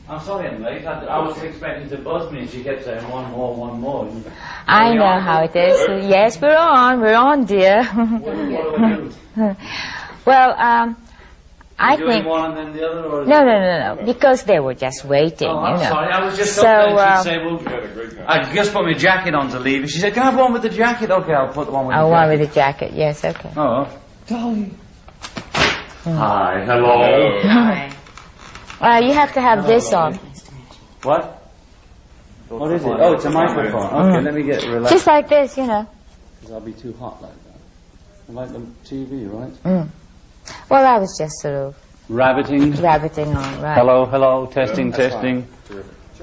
I'm sorry I'm late. I was expecting to buzz me and she kept saying one more, one more. I know how it is. Yes, we're on, dear. What do I do? Well, I doing think... one and then the other? Or No, because they were just waiting, I'm you know. sorry, I was just so, up there and she'd say, well, I just put my jacket on to leave. She said, can I have one with the jacket? Okay, I'll put the one with the jacket. one with the jacket, yes, okay. Oh, Dolly. Hi, hello. Hi. You have to have this on. What? What is it? Oh, it's a microphone. Okay, let me get relaxed. Just like this, you know. Because I'll be too hot like that. I like the TV, right? Well, I was just sort of... Rabbiting on, right. Hello, testing.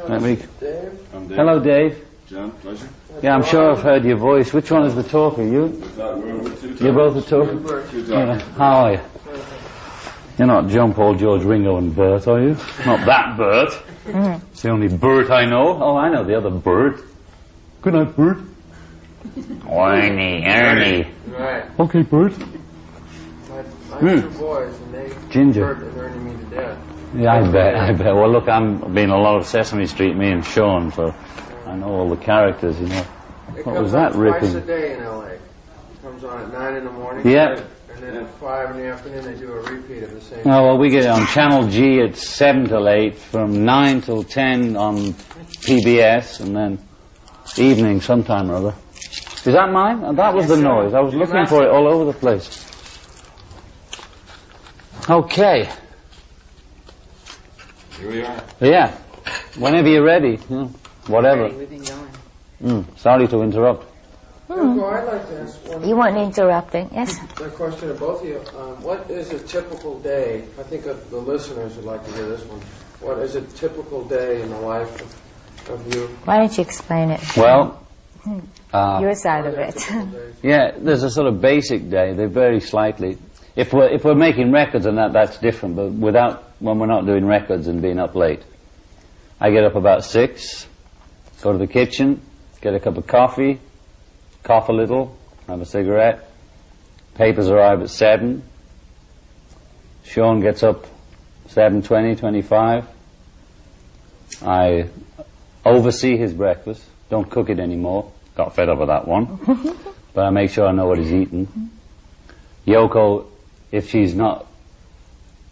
Let me... Dave? I'm Dave. Hello, Dave. John, pleasure. Yeah, I'm sure I've heard your voice. Which one is the talker? You? You're both the talker? Yeah. How are you? You're not John Paul, George, Ringo and Bert, are you? Not that Bert. It's the only Bert I know. Oh, I know the other Bert. Good night, Bert. Ernie. Right. Okay, Bert. I have two boys, and they Ginger. hurt learning me to death. Yeah, I bet. Well, look, I'm been a lot of Sesame Street, me and Sean, so I know all the characters, you know. What was that ripping? Twice a day in L.A. It comes on at 9 in the morning. Yep. And then at 5 in the afternoon, they do a repeat of the same. Oh, well, we get it on Channel G at 7 till 8, from 9 till 10 on PBS, and then evening sometime or other. Is that mine? And that was the noise. I was looking for it all over the place. Okay. Here we are. Yeah. Whenever you're ready. Whatever. Sorry to interrupt. Well, I'd like to ask one You weren't interrupting, yes? a question to both of you. What is a typical day? I think the listeners would like to hear this one. What is a typical day in the life of you? Why don't you explain it? Well, Your side of it. yeah, there's a sort of basic day. They vary slightly. If we're making records and that's different, but when we're not doing records and being up late. I get up about 6, go to the kitchen, get a cup of coffee, cough a little, have a cigarette. Papers arrive at 7. Sean gets up 7:20, 25. I oversee his breakfast, don't cook it anymore. Got fed up with that one. But I make sure I know what he's eating. Yoko, if she's not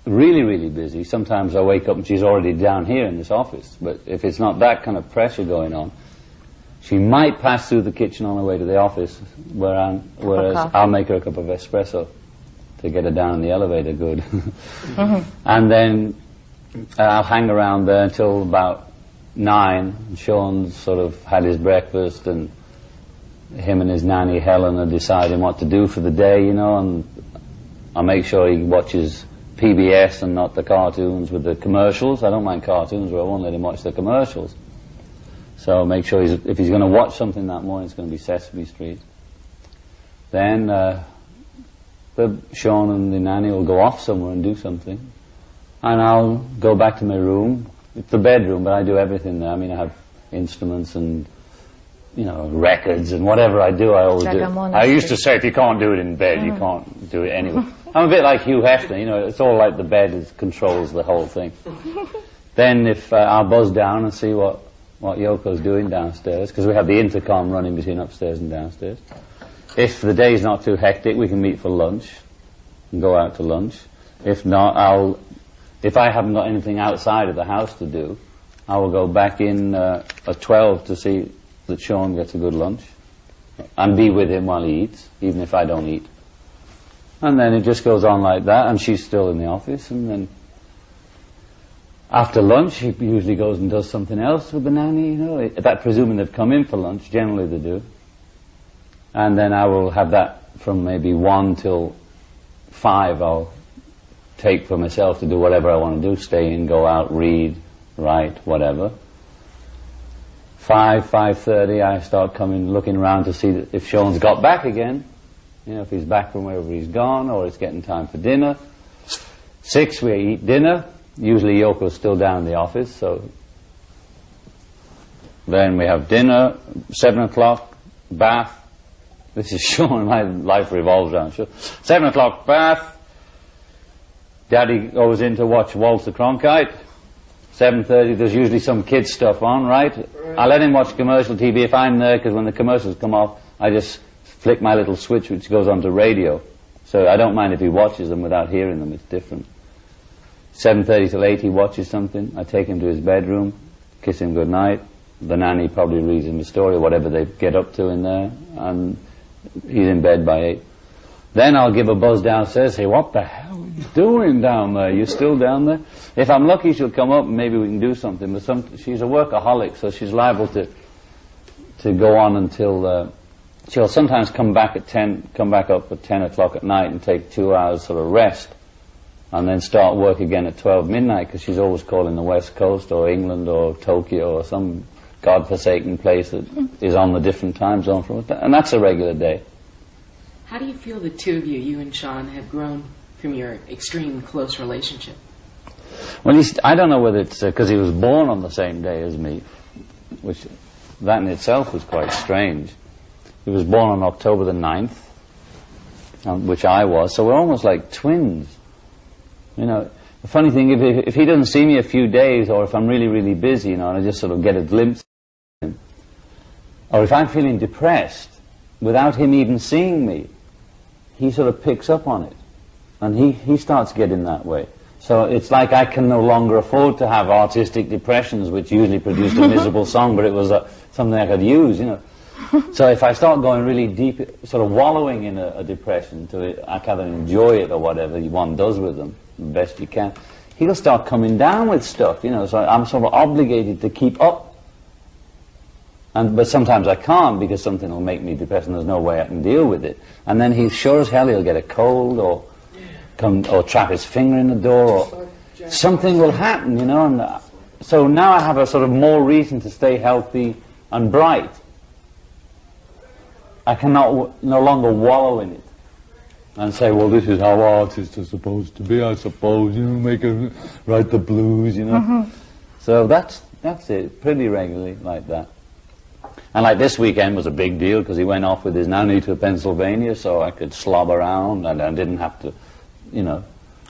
really busy, sometimes I wake up and she's already down here in this office. But if it's not that kind of pressure going on, she might pass through the kitchen on her way to the office, whereas I'll make her a cup of espresso to get her down in the elevator good. And then I'll hang around there until about 9. And Sean's sort of had his breakfast, and him and his nanny Helen are deciding what to do for the day, you know, and I make sure he watches PBS and not the cartoons with the commercials. I don't mind cartoons, but I won't let him watch the commercials. So make sure if he's going to watch something that morning, it's going to be Sesame Street. Then Sean and the nanny will go off somewhere and do something. And I'll go back to my room. It's the bedroom, but I do everything there. I mean, I have instruments and, you know, records and whatever I do, I always do. I used to say, if you can't do it in bed, you can't do it anyway. I'm a bit like Hugh Hefner, you know, it's all like the bed controls the whole thing. Then if I'll buzz down and see what Yoko's doing downstairs, because we have the intercom running between upstairs and downstairs. If the day's not too hectic, we can meet for lunch and go out to lunch. If not, if I haven't got anything outside of the house to do, I will go back in at 12 to see that Sean gets a good lunch and be with him while he eats, even if I don't eat. And then it just goes on like that, and she's still in the office, and then after lunch, he usually goes and does something else with the nanny, you know, that presuming they've come in for lunch, generally they do. And then I will have that from maybe 1 till 5, I'll take for myself to do whatever I want to do, stay in, go out, read, write, whatever. 5:30, I start looking around to see if Sean's got back again, you know, if he's back from wherever he's gone, or it's getting time for dinner. 6, we eat dinner. Usually Yoko's still down in the office, so then we have dinner. 7 o'clock, bath. This is Sean, my life revolves around Sean. 7 o'clock, bath. Daddy goes in to watch Walter Cronkite. 7:30, there's usually some kids stuff on, right? I let him watch commercial TV if I'm there, because when the commercials come off, I just flick my little switch which goes onto radio. So I don't mind if he watches them without hearing them, it's different. 7:30 till 8 he watches something, I take him to his bedroom, kiss him goodnight, the nanny probably reads him a story or whatever they get up to in there, and he's in bed by 8. Then I'll give a buzz downstairs, say, what the hell are you doing down there? You still down there? If I'm lucky, she'll come up and maybe we can do something. But she's a workaholic, so she's liable to go on until she'll sometimes come back up at 10 o'clock at night and take 2 hours sort of rest, and then start work again at 12 midnight, because she's always calling the West Coast or England or Tokyo or some godforsaken place that is on the different time zone from it, and that's a regular day. How do you feel the two of you and Sean, have grown from your extreme close relationship? Well, I don't know whether it's because he was born on the same day as me, which that in itself was quite strange. He was born on October the 9th, which I was, so we're almost like twins. You know, the funny thing, if he doesn't see me a few days, or if I'm really, really busy, you know, and I just sort of get a glimpse of him, or if I'm feeling depressed, without him even seeing me, he sort of picks up on it, and he starts getting that way. So it's like I can no longer afford to have artistic depressions, which usually produced a miserable song, but it was something I could use, you know. So if I start going really deep, sort of wallowing in a depression, I kind of enjoy it or whatever one does with them, the best you can, he'll start coming down with stuff, you know, so I'm sort of obligated to keep up. But sometimes I can't, because something will make me depressed and there's no way I can deal with it. And then he's sure as hell he'll get a cold or trap his finger in the door, or something will happen, you know. And so now I have a sort of more reason to stay healthy and bright. I cannot no longer wallow in it and say, well, this is how artists are supposed to be, I suppose, you know, write the blues, you know. So that's it, pretty regularly like that. And like this weekend was a big deal, because he went off with his nanny to Pennsylvania, so I could slob around and I didn't have to, you know.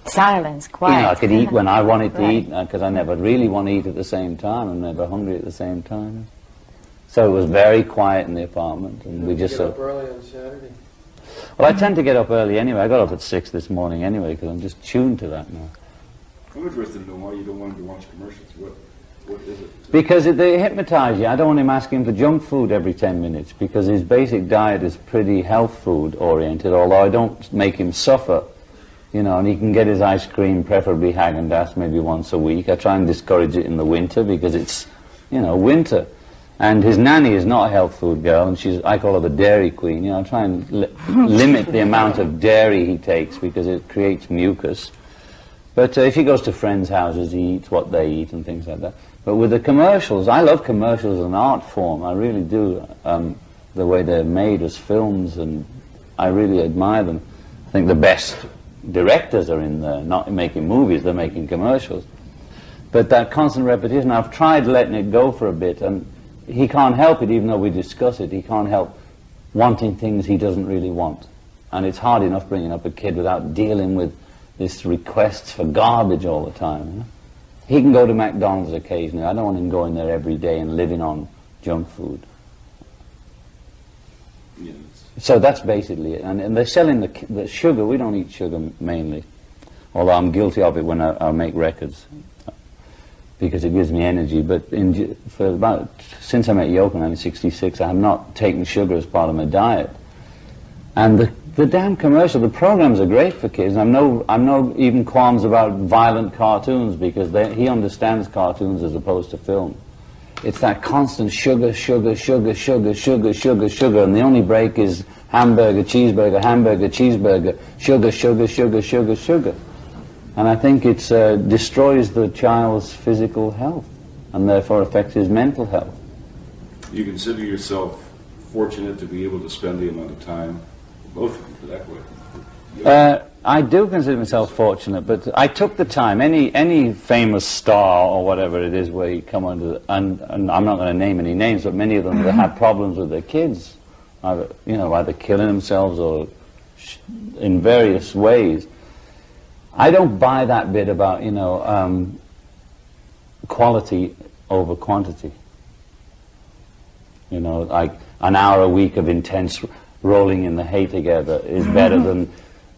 Silence, quiet. You know, I could eat when I wanted to eat, because I never really want to eat at the same time. I'm never hungry at the same time. So it was very quiet in the apartment, and we just get up early on Saturday. Well, I tend to get up early anyway. I got up at 6 this morning anyway, because I'm just tuned to that now. I'm interested in knowing why you don't want him to watch commercials. What is it? Because they hypnotize you. I don't want him asking for junk food every 10 minutes, because his basic diet is pretty health food oriented, although I don't make him suffer, you know, and he can get his ice cream, preferably Häagen-Dazs, maybe once a week. I try and discourage it in the winter, because it's, you know, winter. And his nanny is not a health food girl, and I call her the dairy queen. You know, I try and limit the amount of dairy he takes, because it creates mucus. But if he goes to friends' houses, he eats what they eat and things like that. But with the commercials, I love commercials as an art form. I really do. The way they're made as films, and I really admire them. I think the best directors are in there, not making movies, they're making commercials. But that constant repetition, I've tried letting it go for a bit, and he can't help it, even though we discuss it. He can't help wanting things he doesn't really want. And it's hard enough bringing up a kid without dealing with this requests for garbage all the time. You know? He can go to McDonald's occasionally. I don't want him going there every day and living on junk food. Yes. So that's basically it. And they're selling the sugar. We don't eat sugar mainly, although I'm guilty of it when I make records, because it gives me energy. But since I met Yoko in 1966, I have not taken sugar as part of my diet. And the damn commercial, the programs are great for kids. I'm no even qualms about violent cartoons, because he understands cartoons as opposed to film. It's that constant sugar, sugar, sugar, sugar, sugar, sugar, sugar, and the only break is hamburger, cheeseburger, hamburger, cheeseburger, sugar, sugar, sugar, sugar, sugar. And I think it destroys the child's physical health, and therefore affects his mental health. You consider yourself fortunate to be able to spend the amount of time, both of you for that way? I do consider myself fortunate, but I took the time. Any famous star or whatever it is where you come under, and I'm not going to name any names, but many of them that have problems with their kids, either killing themselves or in various ways. I don't buy that bit about, quality over quantity. You know, like an hour a week of intense rolling in the hay together is better than,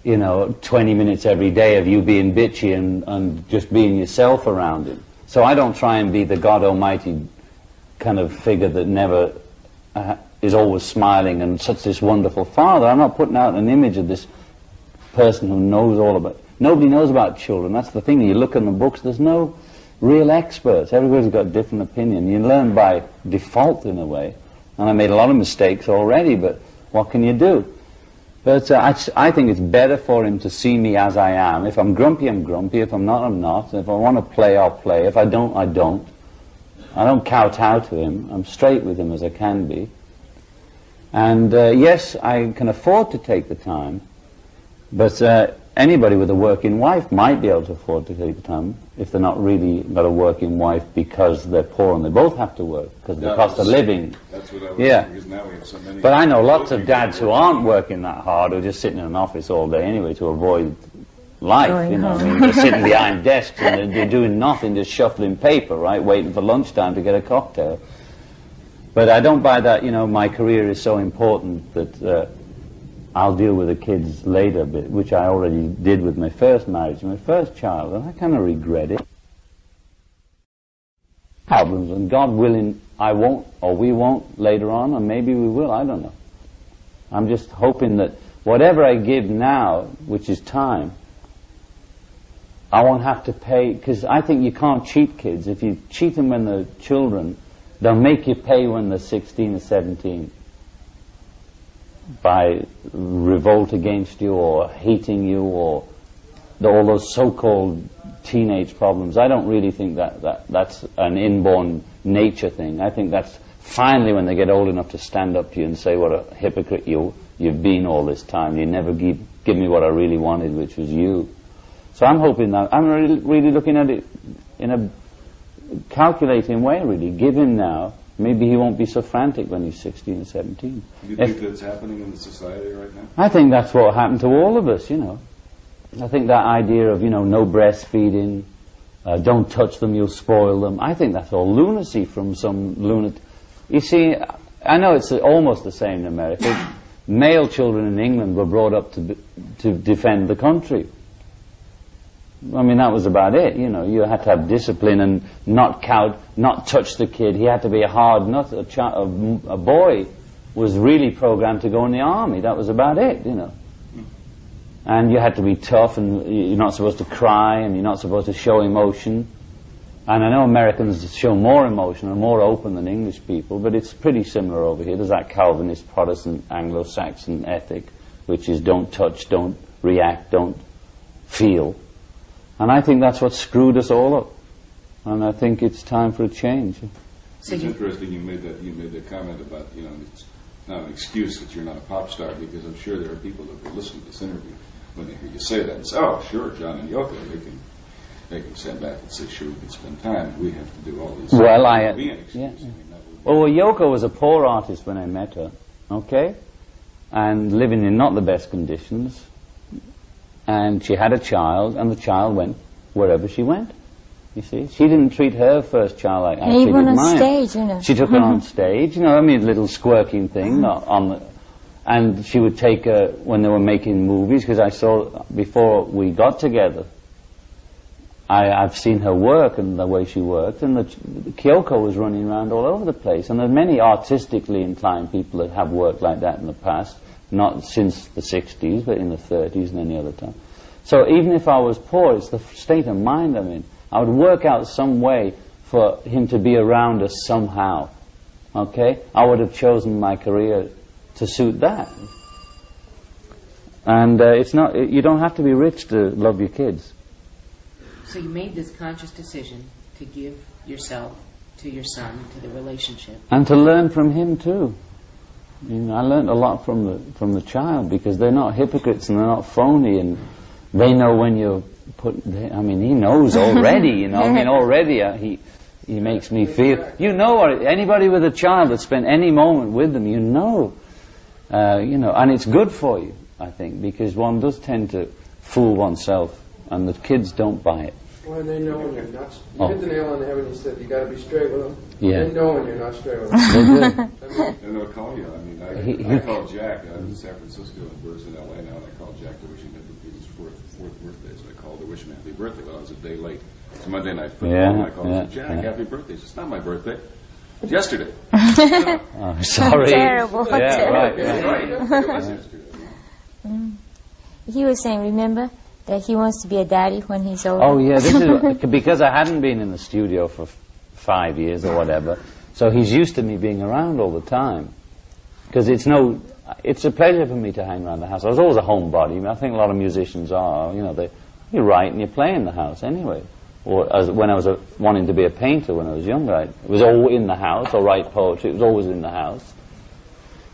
you know, 20 minutes every day of you being bitchy and just being yourself around him. So I don't try and be the God Almighty kind of figure that never is always smiling and such this wonderful father. I'm not putting out an image of this person who knows all about. Nobody knows about children. That's the thing. You look in the books, there's no real experts. Everybody's got a different opinion. You learn by default in a way. And I made a lot of mistakes already, but what can you do? But I think it's better for him to see me as I am. If I'm grumpy, I'm grumpy. If I'm not, I'm not. If I want to play, I'll play. If I don't, I don't. I don't kowtow to him. I'm straight with him as I can be. And yes, I can afford to take the time, but anybody with a working wife might be able to afford to take the time if they're not really got a working wife because they're poor and they both have to work because of the cost of living. That's what I was because now we have so many. But I know lots of dads who aren't working that hard, who are just sitting in an office all day anyway to avoid life, you know. I mean, they're sitting behind desks and they're doing nothing, just shuffling paper, right, waiting for lunchtime to get a cocktail. But I don't buy that, you know, my career is so important that I'll deal with the kids later, which I already did with my first marriage, my first child, and I kind of regret it. Problems, and God willing, I won't, or we won't later on, or maybe we will, I don't know. I'm just hoping that whatever I give now, which is time, I won't have to pay, because I think you can't cheat kids. If you cheat them when they're children, they'll make you pay when they're 16 or 17 by revolt against you or hating you or all those so-called teenage problems. I don't really think that's an inborn nature thing. I think that's finally when they get old enough to stand up to you and say what a hypocrite you've been all this time. You never give me what I really wanted, which was you. So I'm hoping that, I'm really looking at it in a calculating way, really. Give him now. Maybe he won't be so frantic when he's 16 or 17. Do you think that's happening in the society right now? I think that's what happened to all of us, you know. I think that idea of, you know, no breastfeeding, don't touch them, you'll spoil them. I think that's all lunacy from some lunatic. You see, I know it's almost the same in America. Male children in England were brought up to defend the country. I mean, that was about it, you know. You had to have discipline and not touch the kid. He had to be a hard nut. A boy was really programmed to go in the army. That was about it, you know. And you had to be tough, and you're not supposed to cry, and you're not supposed to show emotion. And I know Americans show more emotion and more open than English people, but it's pretty similar over here. There's that Calvinist, Protestant, Anglo-Saxon ethic, which is don't touch, don't react, don't feel. And I think that's what screwed us all up. And I think it's time for a change. It's interesting you made that comment about, you know, it's not an excuse that you're not a pop star, because I'm sure there are people that will listen to this interview when they hear you say that and say, oh, sure, John and Yoko, they can stand back and say, sure, we can spend time. We have to do all these. Well, yeah. Well, Yoko was a poor artist when I met her, okay? And living in not the best conditions. And she had a child, and the child went wherever she went. You see, she didn't treat her first child like I treated mine. Even on stage, you know. She took her on stage, you know. I mean, a little squirking thing and she would take her when they were making movies, because I saw before we got together. I've seen her work and the way she worked, and Kyoko was running around all over the place. And there are many artistically inclined people that have worked like that in the past. Not since the 60s, but in the 30s and any other time. So even if I was poor, it's the state of mind I'm in. I would work out some way for him to be around us somehow. Okay? I would have chosen my career to suit that. And it's not, you don't have to be rich to love your kids. So you made this conscious decision to give yourself to your son, to the relationship. And to learn from him too. You know, I learned a lot from the child, because they're not hypocrites and they're not phony, and they know when you're I mean, he knows already, you know. I mean, already he makes me feel. You know, anybody with a child that spent any moment with them, you know, and it's good for you, I think, because one does tend to fool oneself, and the kids don't buy it. Well, they know when you're nuts. You Oh. hit the nail on the head when you said you got to be straight with them. Yeah. They know when you're not straight with them. They're good. And they'll call you. I mean, I called Jack. I was in San Francisco and Bert's in L.A. now, and I called Jack to wish him happy his fourth birthday. So I called to wish him happy birthday. Well, I was a day late. It's Monday night football, and I called and said, Jack, happy birthday. He said, it's not my birthday. It's yesterday. Oh, sorry. Terrible. Yeah, right. Yeah, right. It was yesterday. He was saying, remember, that he wants to be a daddy when he's older. Oh, yeah, this is because I hadn't been in the studio for 5 years or whatever, so he's used to me being around all the time. Because it's a pleasure for me to hang around the house. I was always a homebody. I mean, I think a lot of musicians are, you know, you write and you play in the house anyway. Or when I was wanting to be a painter when I was younger, it was all in the house, or write poetry, it was always in the house.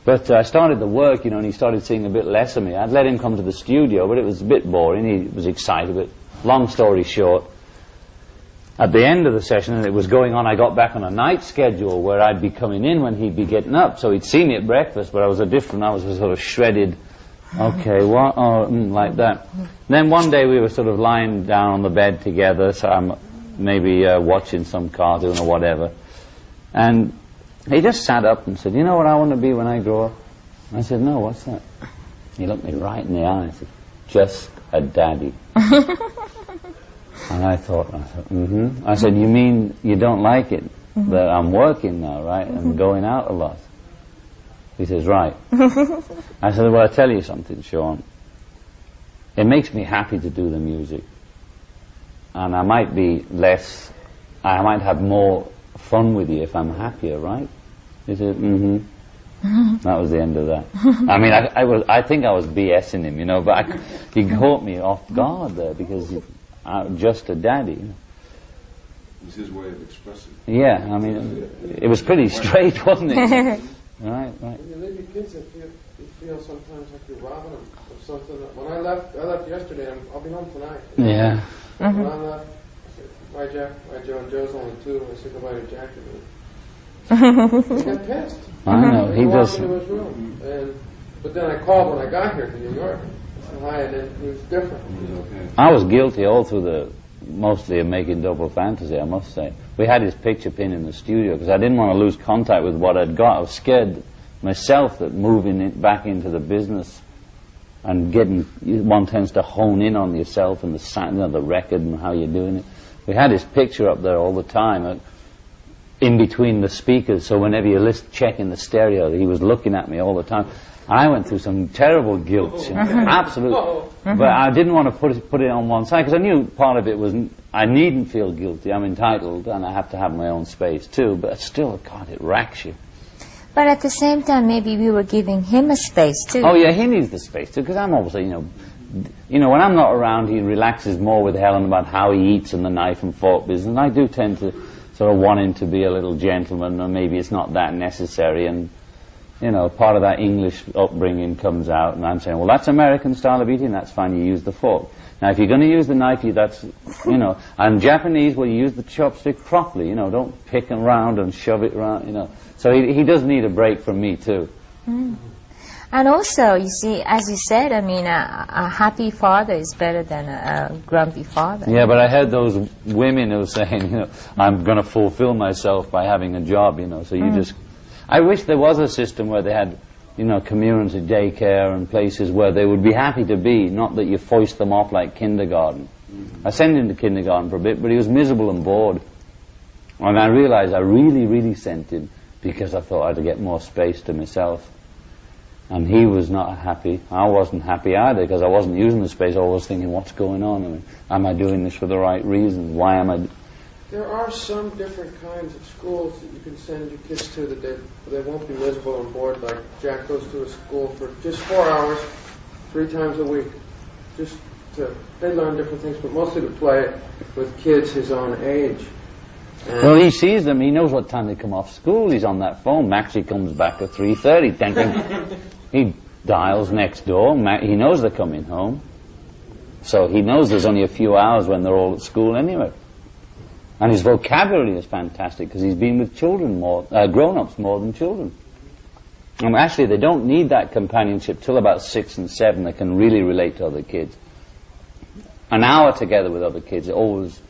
But I started the work, you know, and he started seeing a bit less of me. I'd let him come to the studio, but it was a bit boring. He was excited, but long story short, at the end of the session, and it was going on, I got back on a night schedule where I'd be coming in when he'd be getting up. So he'd see me at breakfast, but I was a sort of shredded, okay, what, oh, like that. Then one day we were sort of lying down on the bed together, so I'm maybe watching some cartoon or whatever. And he just sat up and said, you know what I want to be when I grow up? I said, no, what's that? He looked me right in the eye and said, just a daddy. And I thought, mm-hmm. I said, you mean you don't like it? That I'm working now, right? And going out a lot. He says, right. I said, well, I'll tell you something, Sean. It makes me happy to do the music. And I might have more fun with you if I'm happier, right? He said, mm-hmm. That was the end of that. I mean, I think I was BSing him, you know, but he caught me off guard there because I'm just a daddy. You know. It was his way of expressing. Yeah, I mean, it was pretty straight, wasn't it? Right. When you leave your kids, you feel sometimes like you're robbing them of something. When I left yesterday, I'll be home tonight. Yeah. When I left, I said, bye, Jack. Bye, Joe. And Joe's only 2. I said goodbye to Jack. He got pissed. I know, he walked does. into his room. But then I called when I got here to New York. I said hi, and then he was different. Okay. I was guilty all through mostly of making Double Fantasy, I must say. We had his picture pin in the studio because I didn't want to lose contact with what I'd got. I was scared myself that moving it back into the business and one tends to hone in on yourself and the record and how you're doing it. We had his picture up there all the time, in between the speakers, so whenever you're checking the stereo, he was looking at me all the time. I went through some terrible guilt, you know, absolutely. But I didn't want to put it on one side because I knew part of it was I needn't feel guilty. I'm entitled, and I have to have my own space too. But still, God, it racks you. But at the same time, maybe we were giving him a space too. Oh yeah, he needs the space too because I'm obviously, you know, when I'm not around, he relaxes more with Helen about how he eats and the knife and fork business. And I do tend to sort of want him to be a little gentleman, or maybe it's not that necessary. And you know, part of that English upbringing comes out, and I'm saying, well, that's American style of eating, that's fine, you use the fork. Now, if you're going to use the knife, and Japanese, well, you use the chopstick properly, you know, don't pick around and shove it around, you know. So he does need a break from me, too. Mm. And also, you see, as you said, I mean, a happy father is better than a grumpy father. Yeah, but I heard those women who were saying, you know, I'm going to fulfill myself by having a job, you know, so you just... I wish there was a system where they had, you know, community daycare and places where they would be happy to be, not that you foist them off like kindergarten. I sent him to kindergarten for a bit, but he was miserable and bored. And I realized I really, really sent him because I thought I'd get more space to myself. And he was not happy. I wasn't happy either because I wasn't using the space. I was thinking, what's going on? I mean, am I doing this for the right reasons? Why am I... There are some different kinds of schools that you can send your kids to that they won't be miserable and bored. Like Jack goes to a school for just 4 hours, 3 times a week. They learn different things, but mostly to play with kids his own age. And well, he sees them. He knows what time they come off school. He's on that phone. Maxie comes back at 3:30. Thinking he dials next door. He knows they're coming home. So he knows there's only a few hours when they're all at school anyway. And his vocabulary is fantastic because he's been with children grown-ups more than children. And actually, they don't need that companionship till about 6 and 7. They can really relate to other kids. An hour together with other kids always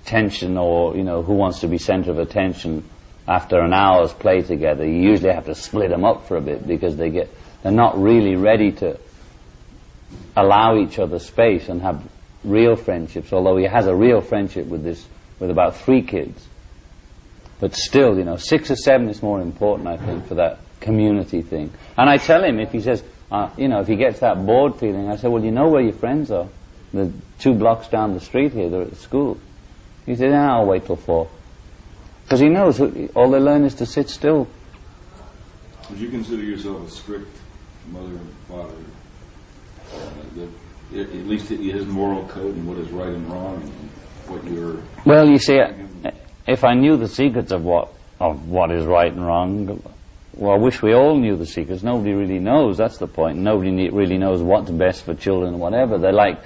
tension, or, you know, who wants to be center of attention after an hour's play together. You usually have to split them up for a bit because they're not really ready to allow each other space and have real friendships, although he has a real friendship with about 3 kids. But still, you know, 6 or 7 is more important, I think, for that community thing. And I tell him, if he says, you know, if he gets that bored feeling, I say, well, you know where your friends are. They're 2 blocks down the street here, they're at school. He said, I'll wait till 4. Because he knows all they learn is to sit still. Would you consider yourself a strict mother and father? At least his moral code and what is right and wrong and what you're... Well, you see, if I knew the secrets of what is right and wrong, well, I wish we all knew the secrets. Nobody really knows, that's the point. Nobody really knows what's best for children, whatever. They're like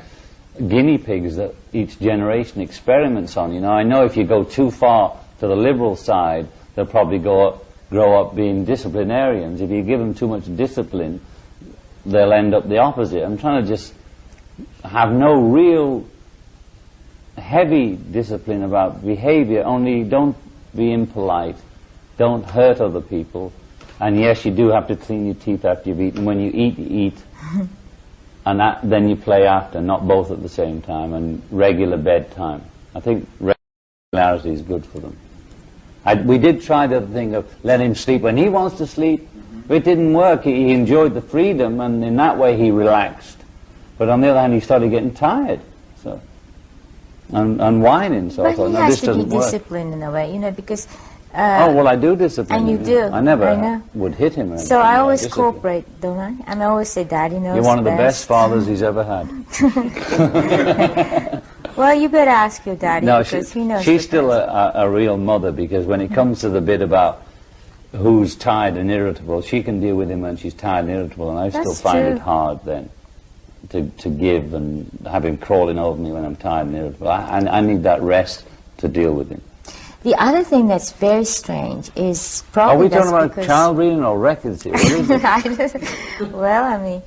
guinea pigs that each generation experiments on. You know, I know if you go too far to the liberal side, they'll probably grow up being disciplinarians. If you give them too much discipline, they'll end up the opposite. I'm trying to just have no real heavy discipline about behavior, only don't be impolite, don't hurt other people, and yes, you do have to clean your teeth after you've eaten. When you eat, and then you play after, not both at the same time, and regular bedtime. I think regularity is good for them. We did try the thing of let him sleep when he wants to sleep, but it didn't work. He enjoyed the freedom, and in that way he relaxed. But on the other hand, he started getting tired, so and whining. So I thought, no, this doesn't work. But he has to be disciplined in a way, you know, because. Oh well, I do discipline and him. you do. I never would hit him. Or anything. So I always cooperate, don't I? And I always say, Daddy knows. You're one of the best fathers he's ever had. Well, you better ask your daddy, No, because he knows. she's the still best. a real mother, because when it comes to the bit about who's tired and irritable, she can deal with him when she's tired and irritable, and I still That's find true. it hard then to give and have him crawling over me when I'm tired and irritable. I need that rest to deal with him. The other thing that's very strange is Are probably we talking that's about because child reading or records here? What is it? Well, I mean,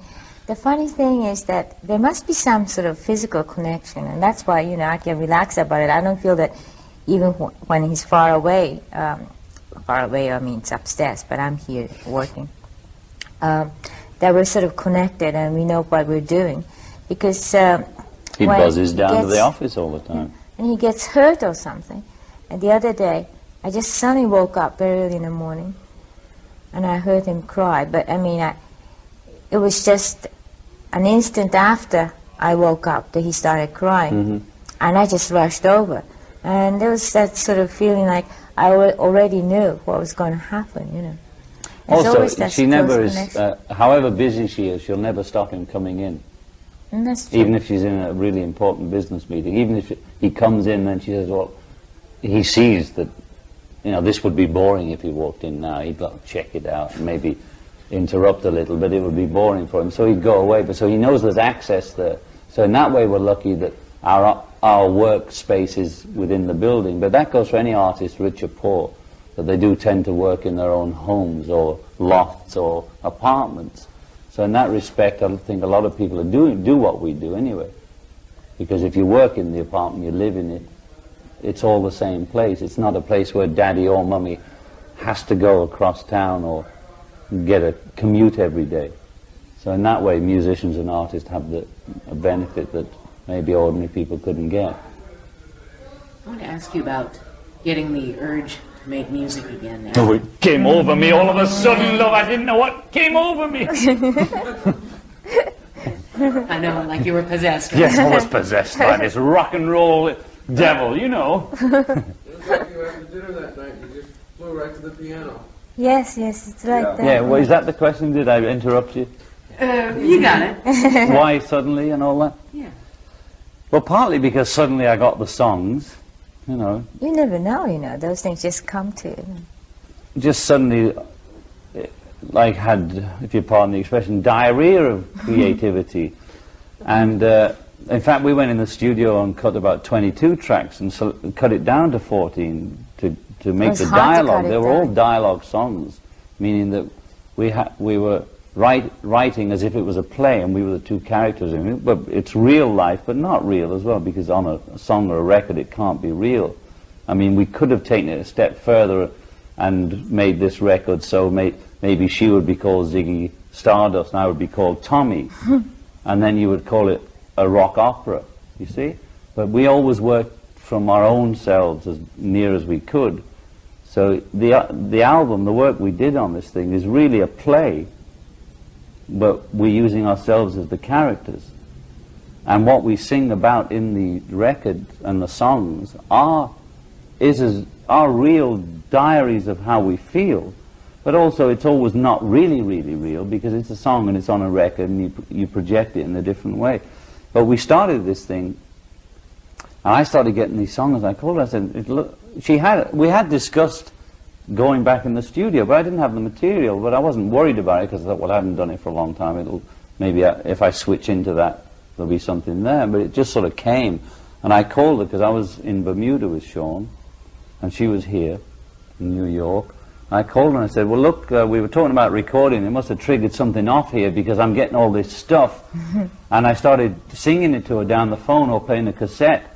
the funny thing is that there must be some sort of physical connection, and that's why, you know, I can relax about it. I don't feel that even when he's far away, I mean, it's upstairs, but I'm here working, that we're sort of connected and we know what we're doing. Because He when buzzes down to gets- the office all the time. and he gets hurt or something. And the other day, I just suddenly woke up very early in the morning, and I heard him cry. But I mean, it was just an instant after I woke up that he started crying, and I just rushed over. And there was that sort of feeling like I already knew what was going to happen, you know. There's always Also, that she close never is, connection. however busy she is, she'll never stop him coming in. And that's true. Even if she's in a really important business meeting, even if he comes in and she says, well, he sees that, you know, this would be boring if he walked in now. He'd like check it out and maybe interrupt a little, but it would be boring for him. So he'd go away. But so he knows there's access there. So in that way, we're lucky that our workspace is within the building. But that goes for any artist, rich or poor, that they do tend to work in their own homes or lofts or apartments. So in that respect, I think a lot of people do what we do anyway. Because if you work in the apartment, you live in it, it's all the same place. It's not a place where daddy or mummy has to go across town or get a commute every day. So in that way, musicians and artists have a benefit that maybe ordinary people couldn't get. I want to ask you about getting the urge to make music again now. Oh, it came over me all of a sudden, love. I didn't know what came over me. I know, like you were possessed. Yes, I was possessed by this rock and roll devil, you know. It was like you after dinner that night, you just flew right to the piano. Yes, it's like Yeah. that. Yeah, well, is that the question? Did I interrupt you? You got it. Why suddenly and all that? Yeah. Well, partly because suddenly I got the songs, you know. You never know, you know. Those things just come to you. Just suddenly, like, had, if you pardon the expression, diarrhea of creativity. And in fact, we went in the studio and cut about 22 tracks and cut it down to 14 to make was the hard to dialogue. cut it They were all down. dialogue songs, meaning that we were writing as if it was a play and we were the two characters in it, but it's real life, but not real as well, because on a song or a record it can't be real. I mean, we could have taken it a step further and made this record so maybe she would be called Ziggy Stardust and I would be called Tommy, and then you would call it a rock opera, you see? But we always worked from our own selves as near as we could. So the album, the work we did on this thing is really a play, but we're using ourselves as the characters. And what we sing about in the record and the songs are real diaries of how we feel, but also it's always not really, really real, because it's a song and it's on a record and you project it in a different way. But we started this thing, and I started getting these songs. I called her, I said, we had discussed going back in the studio, but I didn't have the material, but I wasn't worried about it, because I thought, well, I haven't done it for a long time. Maybe if I switch into that, there'll be something there. But it just sort of came, and I called her, because I was in Bermuda with Sean, and she was here in New York. I called her and I said, well, look, we were talking about recording. It must have triggered something off here, because I'm getting all this stuff. And I started singing it to her down the phone or playing a cassette.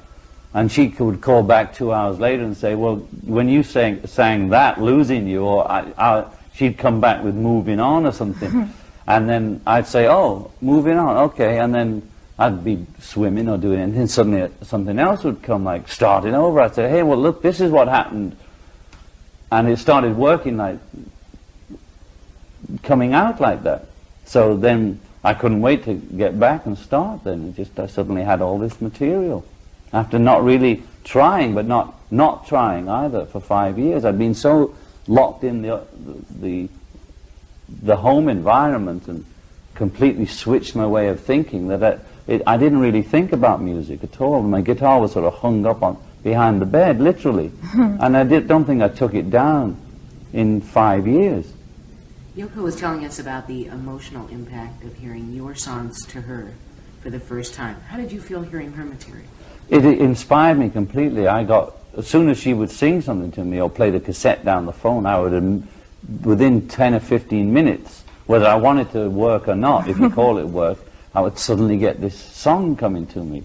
And she would call back 2 hours later and say, well, when you sang that, Losing You, or she'd come back with Moving On or something. And then I'd say, oh, Moving On, okay. And then I'd be swimming or doing anything. Suddenly something else would come, like Starting Over. I'd say, hey, well, look, this is what happened. And it started working, like coming out like that. So then I couldn't wait to get back and start. Then I suddenly had all this material after not really trying, but not trying either for 5 years. I'd been so locked in the home environment and completely switched my way of thinking that I didn't really think about music at all. My guitar was sort of hung up behind the bed, literally. And I don't think I took it down in 5 years. Yoko was telling us about the emotional impact of hearing your songs to her for the first time. How did you feel hearing her material? It inspired me completely. As soon as she would sing something to me or play the cassette down the phone, I would, within 10 or 15 minutes, whether I wanted to work or not, if you call it work, I would suddenly get this song coming to me.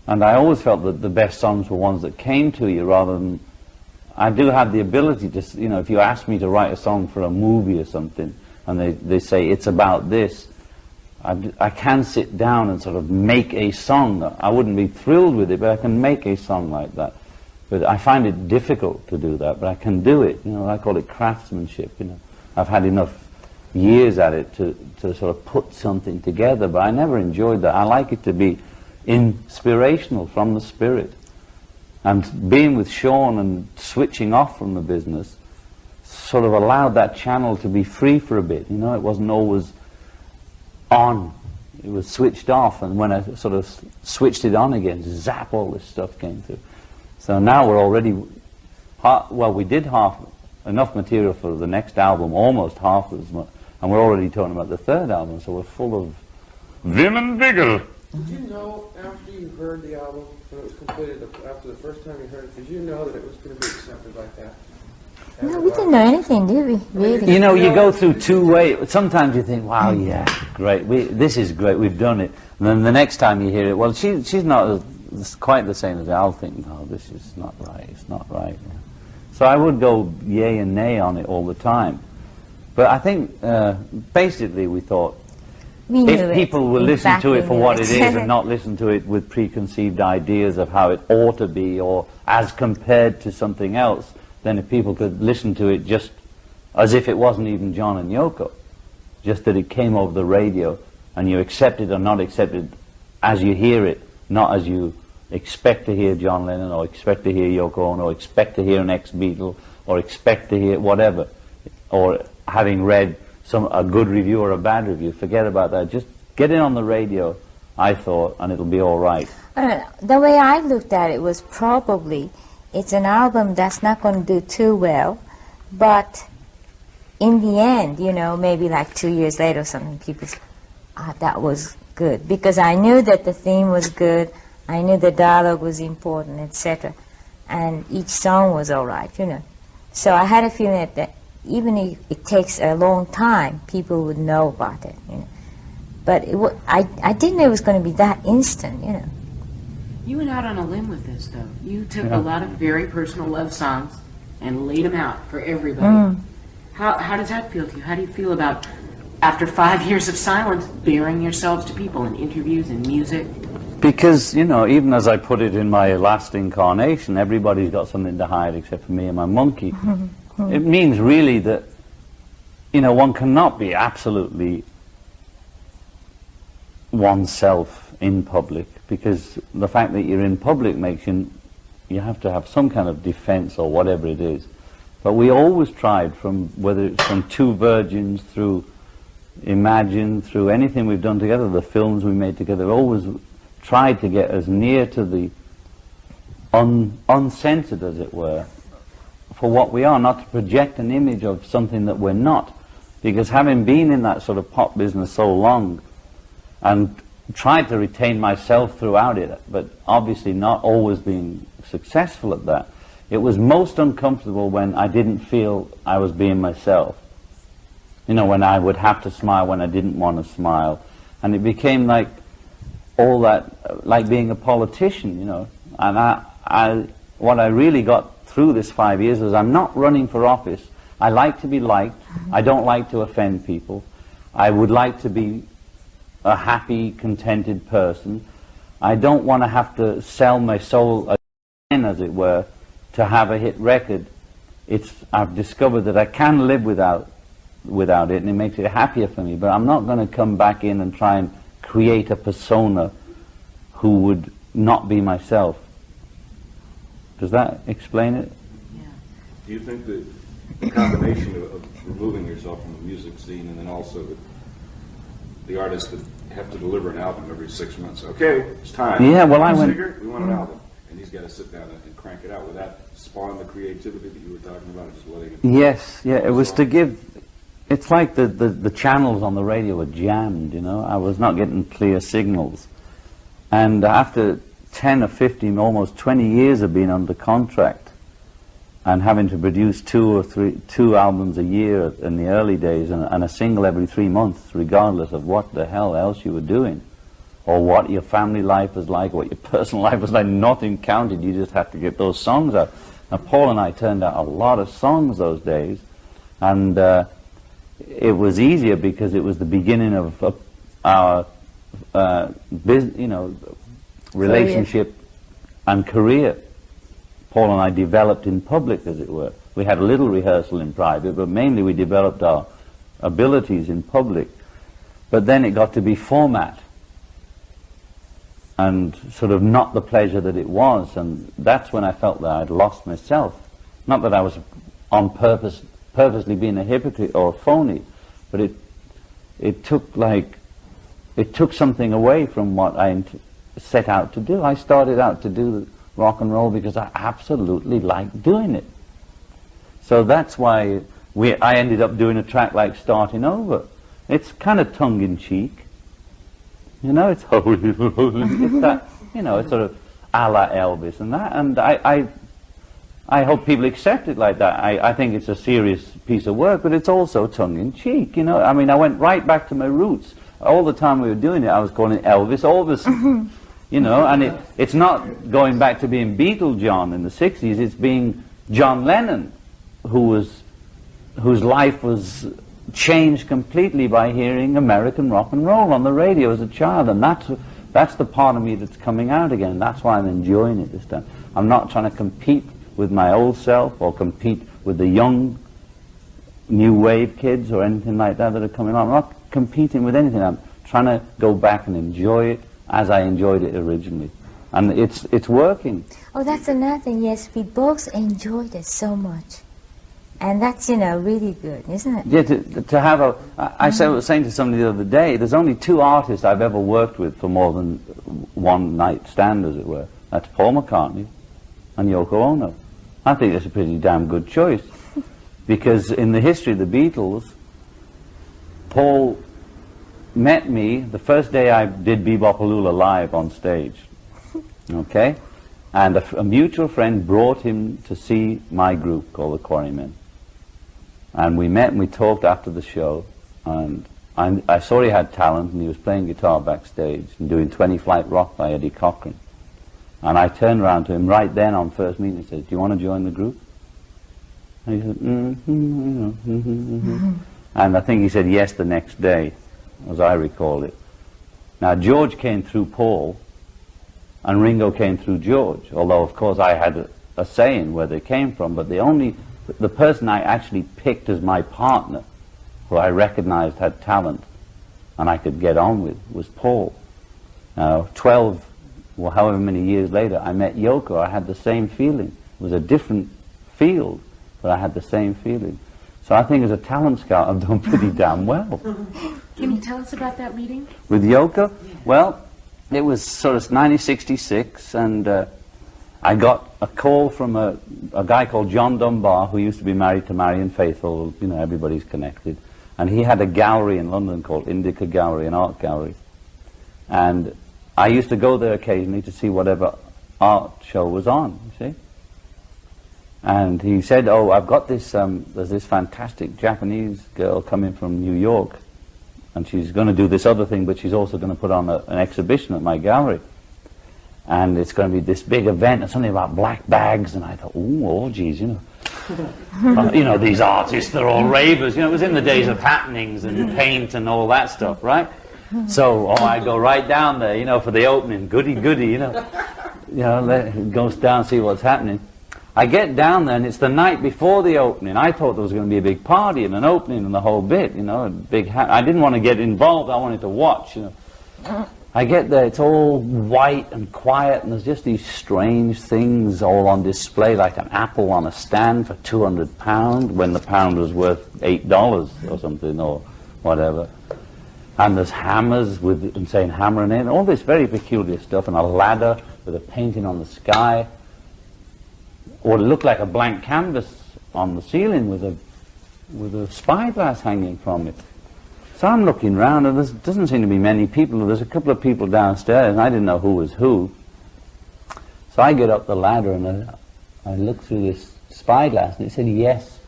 And I always felt that the best songs were ones that came to you rather than... I do have the ability to, if you ask me to write a song for a movie or something, and they say it's about this, I can sit down and sort of make a song. I wouldn't be thrilled with it, but I can make a song like that. But I find it difficult to do that, but I can do it. I call it craftsmanship. I've had enough years at it to sort of put something together, but I never enjoyed that. I like it to be inspirational from the spirit. And being with Sean and switching off from the business sort of allowed that channel to be free for a bit. It wasn't always on. It was switched off, and when I sort of switched it on again, zap, all this stuff came through. So now we're already, we did enough material for the next album, almost half as much, and we're already talking about the third album, so we're full of vim and vigor. Did you know after you heard the album, when it was completed, after the first time you heard it, did you know that it was going to be accepted like that? No, we didn't know anything, did we? Really? You go through two ways. Sometimes you think, wow, yeah, great, this is great, we've done it. And then the next time you hear it, well, she's not quite the same as I'll think, no, this is not right, it's not right. So I would go yay and nay on it all the time. But I think, basically, we thought, if people will listen to it for what it is and not listen to it with preconceived ideas of how it ought to be or as compared to something else, then if people could listen to it just as if it wasn't even John and Yoko, just that it came over the radio and you accept it or not accept it as you hear it, not as you expect to hear John Lennon or expect to hear Yoko Ono or expect to hear an ex-Beatle or expect to hear whatever, or having read a good review or a bad review. Forget about that. Just get it on the radio, I thought, and it'll be all right. The way I looked at it was probably it's an album that's not going to do too well, but in the end, maybe like 2 years later or something, people say, that was good. Because I knew that the theme was good, I knew the dialogue was important, etc. And each song was all right, So I had a feeling that even if it takes a long time, people would know about it, you know. But I didn't know it was going to be that instant, you know. You went out on a limb with this, though. You took a lot of very personal love songs and laid them out for everybody. How does that feel to you? How do you feel about, after 5 years of silence, bearing yourselves to people in interviews and music? Because, you know, even as I put it in my last incarnation, everybody's got something to hide except for me and my monkey. It means really that, you know, one cannot be absolutely oneself in public, because the fact that you're in public makes you have to have some kind of defense or whatever it is. But we always tried, from whether it's from Two Virgins through Imagine, through anything we've done together, the films we made together, always tried to get as near to the uncensored, as it were, for what we are, not to project an image of something that we're not. Because having been in that sort of pop business so long, and tried to retain myself throughout it, but obviously not always being successful at that, it was most uncomfortable when I didn't feel I was being myself. You know, when I would have to smile when I didn't want to smile. And it became like all that, like being a politician, you know. And what I really got through this 5 years is I'm not running for office. I like to be liked. I don't like to offend people. I would like to be a happy, contented person. I don't want to have to sell my soul again, as it were, to have a hit record. I've discovered that I can live without it, and it makes it happier for me. But I'm not going to come back in and try and create a persona who would not be myself. Does that explain it? Yeah. Do you think that the combination of removing yourself from the music scene, and then also the artists that have to deliver an album every 6 months, okay, it's time. Yeah, well, I went... Singer, we want an album. And he's got to sit down and crank it out. Would that spawn the creativity that you were talking about, just letting it... Yes, yeah, it was to give... It's like the channels on the radio were jammed, you know. I was not getting clear signals. And after 10 or 15, almost 20 years of being under contract and having to produce two albums a year in the early days, and a single every 3 months, regardless of what the hell else you were doing, or what your family life was like, what your personal life was like, nothing counted. You just had to get those songs out. Now, Paul and I turned out a lot of songs those days, and it was easier because it was the beginning of our relationship and career. Paul and I developed in public, as it were. We had a little rehearsal in private, but mainly we developed our abilities in public. But then it got to be format, and sort of not the pleasure that it was, and that's when I felt that I'd lost myself. Not that I was on purposely being a hypocrite or a phony, but it took something away from what I set out to do. I started out to do rock and roll because I absolutely liked doing it. So that's why I ended up doing a track like Starting Over. It's kind of tongue-in-cheek. You know, it's holy, it's that, you know, it's sort of a la Elvis and that, and I hope people accept it like that. I think it's a serious piece of work, but it's also tongue-in-cheek, you know. I mean, I went right back to my roots. All the time we were doing it, I was calling it Elvis Orbison, you know, and it's not going back to being Beatle John in the 60s, it's being John Lennon, whose life was changed completely by hearing American rock and roll on the radio as a child, and that's the part of me that's coming out again. That's why I'm enjoying it this time. I'm not trying to compete with my old self or compete with the young new wave kids or anything like that are coming on. I'm not competing with anything. I'm trying to go back and enjoy it as I enjoyed it originally, and it's working. Oh, that's another thing. Yes, we both enjoyed it so much. And that's, you know, really good, isn't it? Yeah, to have I was saying to somebody the other day, there's only 2 artists I've ever worked with for more than one night stand, as it were. That's Paul McCartney and Yoko Ono. I think that's a pretty damn good choice. Because in the history of the Beatles, Paul met me the first day I did Bebopaloola live on stage. Okay? And a mutual friend brought him to see my group called the Quarrymen. And we met and we talked after the show, and I saw he had talent, and he was playing guitar backstage and doing 20 Flight Rock by Eddie Cochran. And I turned around to him right then on first meeting and said, "Do you want to join the group?" And he said, And I think he said yes the next day, as I recall it. Now, George came through Paul, and Ringo came through George, although, of course, I had a say in where they came from, but the person I actually picked as my partner, who I recognized had talent and I could get on with, was Paul. Now, 12, or however many years later, I met Yoko. I had the same feeling. It was a different field, but I had the same feeling. So I think as a talent scout, I've done pretty damn well. Can you tell us about that meeting? With Yoko? Well, it was sort of 1966, and I got a call from a guy called John Dunbar, who used to be married to Marion Faithfull. You know, everybody's connected. And he had a gallery in London called Indica Gallery, an art gallery. And I used to go there occasionally to see whatever art show was on, you see. And he said, "Oh, I've got this, there's this fantastic Japanese girl coming from New York, and she's going to do this other thing, but she's also going to put on an exhibition at my gallery. And it's going to be this big event, and something about black bags." And I thought, oh, geez, you know. You know, these artists, they're all ravers. You know, it was in the days of happenings and paint and all that stuff, right? So, I go right down there, you know, for the opening. Goody, you know. Goes down, see what's happening. I get down there, and it's the night before the opening. I thought there was going to be a big party and an opening and the whole bit, you know, a big I didn't want to get involved. I wanted to watch, you know. I get there, it's all white and quiet, and there's just these strange things all on display, like an apple on a stand for £200, when the pound was worth $8 or something, or whatever. And there's hammers with saying hammer and in, all this very peculiar stuff, and a ladder with a painting on the sky, or it looked like a blank canvas on the ceiling with a spyglass hanging from it. So I'm looking around, and there doesn't seem to be many people. There's a couple of people downstairs, and I didn't know who was who. So I get up the ladder, and I look through this spyglass, and it said yes.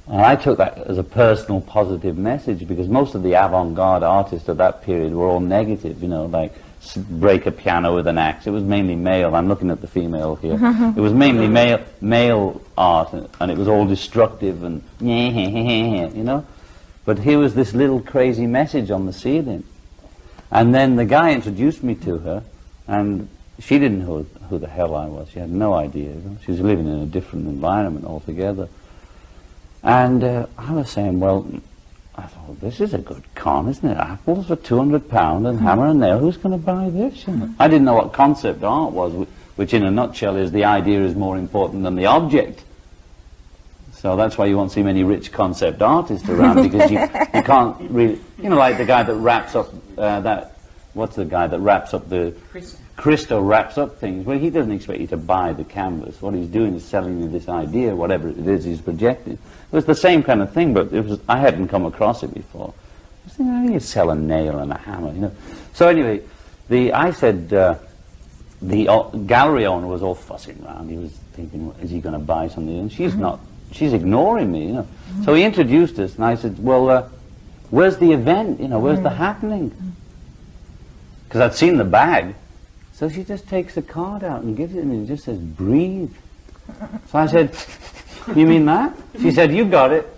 And I took that as a personal positive message, because most of the avant-garde artists of that period were all negative, you know, like break a piano with an axe. It was mainly male. I'm looking at the female here. It was mainly male art, and it was all destructive and you know. But here was this little crazy message on the ceiling. And then the guy introduced me to her, and she didn't know who the hell I was. She had no idea. You know? She was living in a different environment altogether. And I was saying, well, I thought, this is a good con, isn't it? Apples for £200 and hammer and nail. Who's going to buy this? You know? I didn't know what concept art was, which in a nutshell is the idea is more important than the object. So that's why you won't see many rich concept artists around, because you can't really, you know, like the guy that wraps up what's the guy that wraps up the... Christo wraps up things. Well, he doesn't expect you to buy the canvas. What he's doing is selling you this idea, whatever it is he's projecting. It was the same kind of thing, but I hadn't come across it before. I was thinking, how do you sell a nail and a hammer, you know? So anyway, I said, the gallery owner was all fussing around. He was thinking, is he going to buy something? And she's not. She's ignoring me, you know. So he introduced us, and I said, well, where's the event? You know, where's the happening? Because I'd seen the bag. So she just takes a card out and gives it to me, and it just says, breathe. So I said, you mean that? She said, you got it.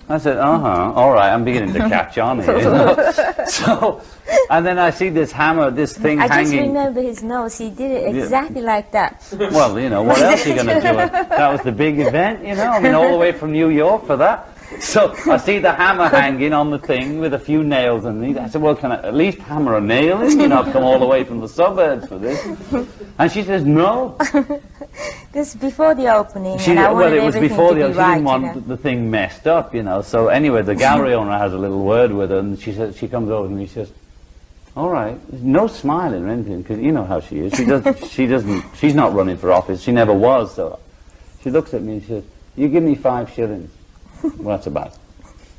I said, all right, I'm beginning to catch on here. You know? So, and then I see this hammer, this thing hanging. I just remember his nose. He did it exactly like that. Well, you know, what else are you going to do? That was the big event, you know? I mean, all the way from New York for that. So I see the hammer hanging on the thing with a few nails underneath. I said, well, can I at least hammer a nail in? You know, I've come all the way from the suburbs for this. And she says, no. This is before the opening, and I wanted it was everything before to be she right, didn't want the thing messed up, you know. So anyway, the gallery owner has a little word with her, and she says, she comes over to me, she says, all right, no smiling or anything, because you know how she is. She's not running for office. She never was. So she looks at me and she says, you give me 5 shillings. Well, that's about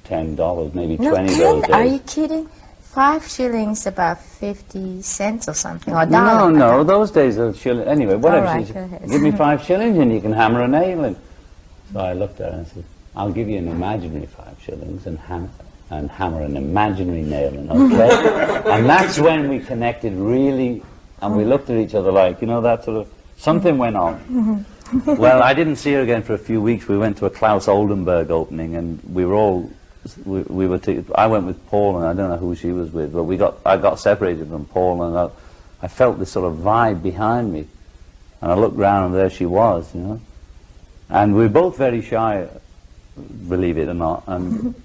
$10, maybe 20 those days. Are you kidding? 5 shillings, about 50 cents or something, or $1. No, those days are shilling. Anyway, whatever. All right, She go said, ahead. give me 5 shillings and you can hammer a nail in. So I looked at her and I said, I'll give you an imaginary 5 shillings and hammer an imaginary nail in, okay? And that's when we connected really, and we looked at each other like, you know, that sort of, something went on. Well, I didn't see her again for a few weeks. We went to a Klaus Oldenburg opening, and we were all, I went with Paul, and I don't know who she was with, but I got separated from Paul, and I felt this sort of vibe behind me. And I looked round, and there she was, you know. And we were both very shy, believe it or not, and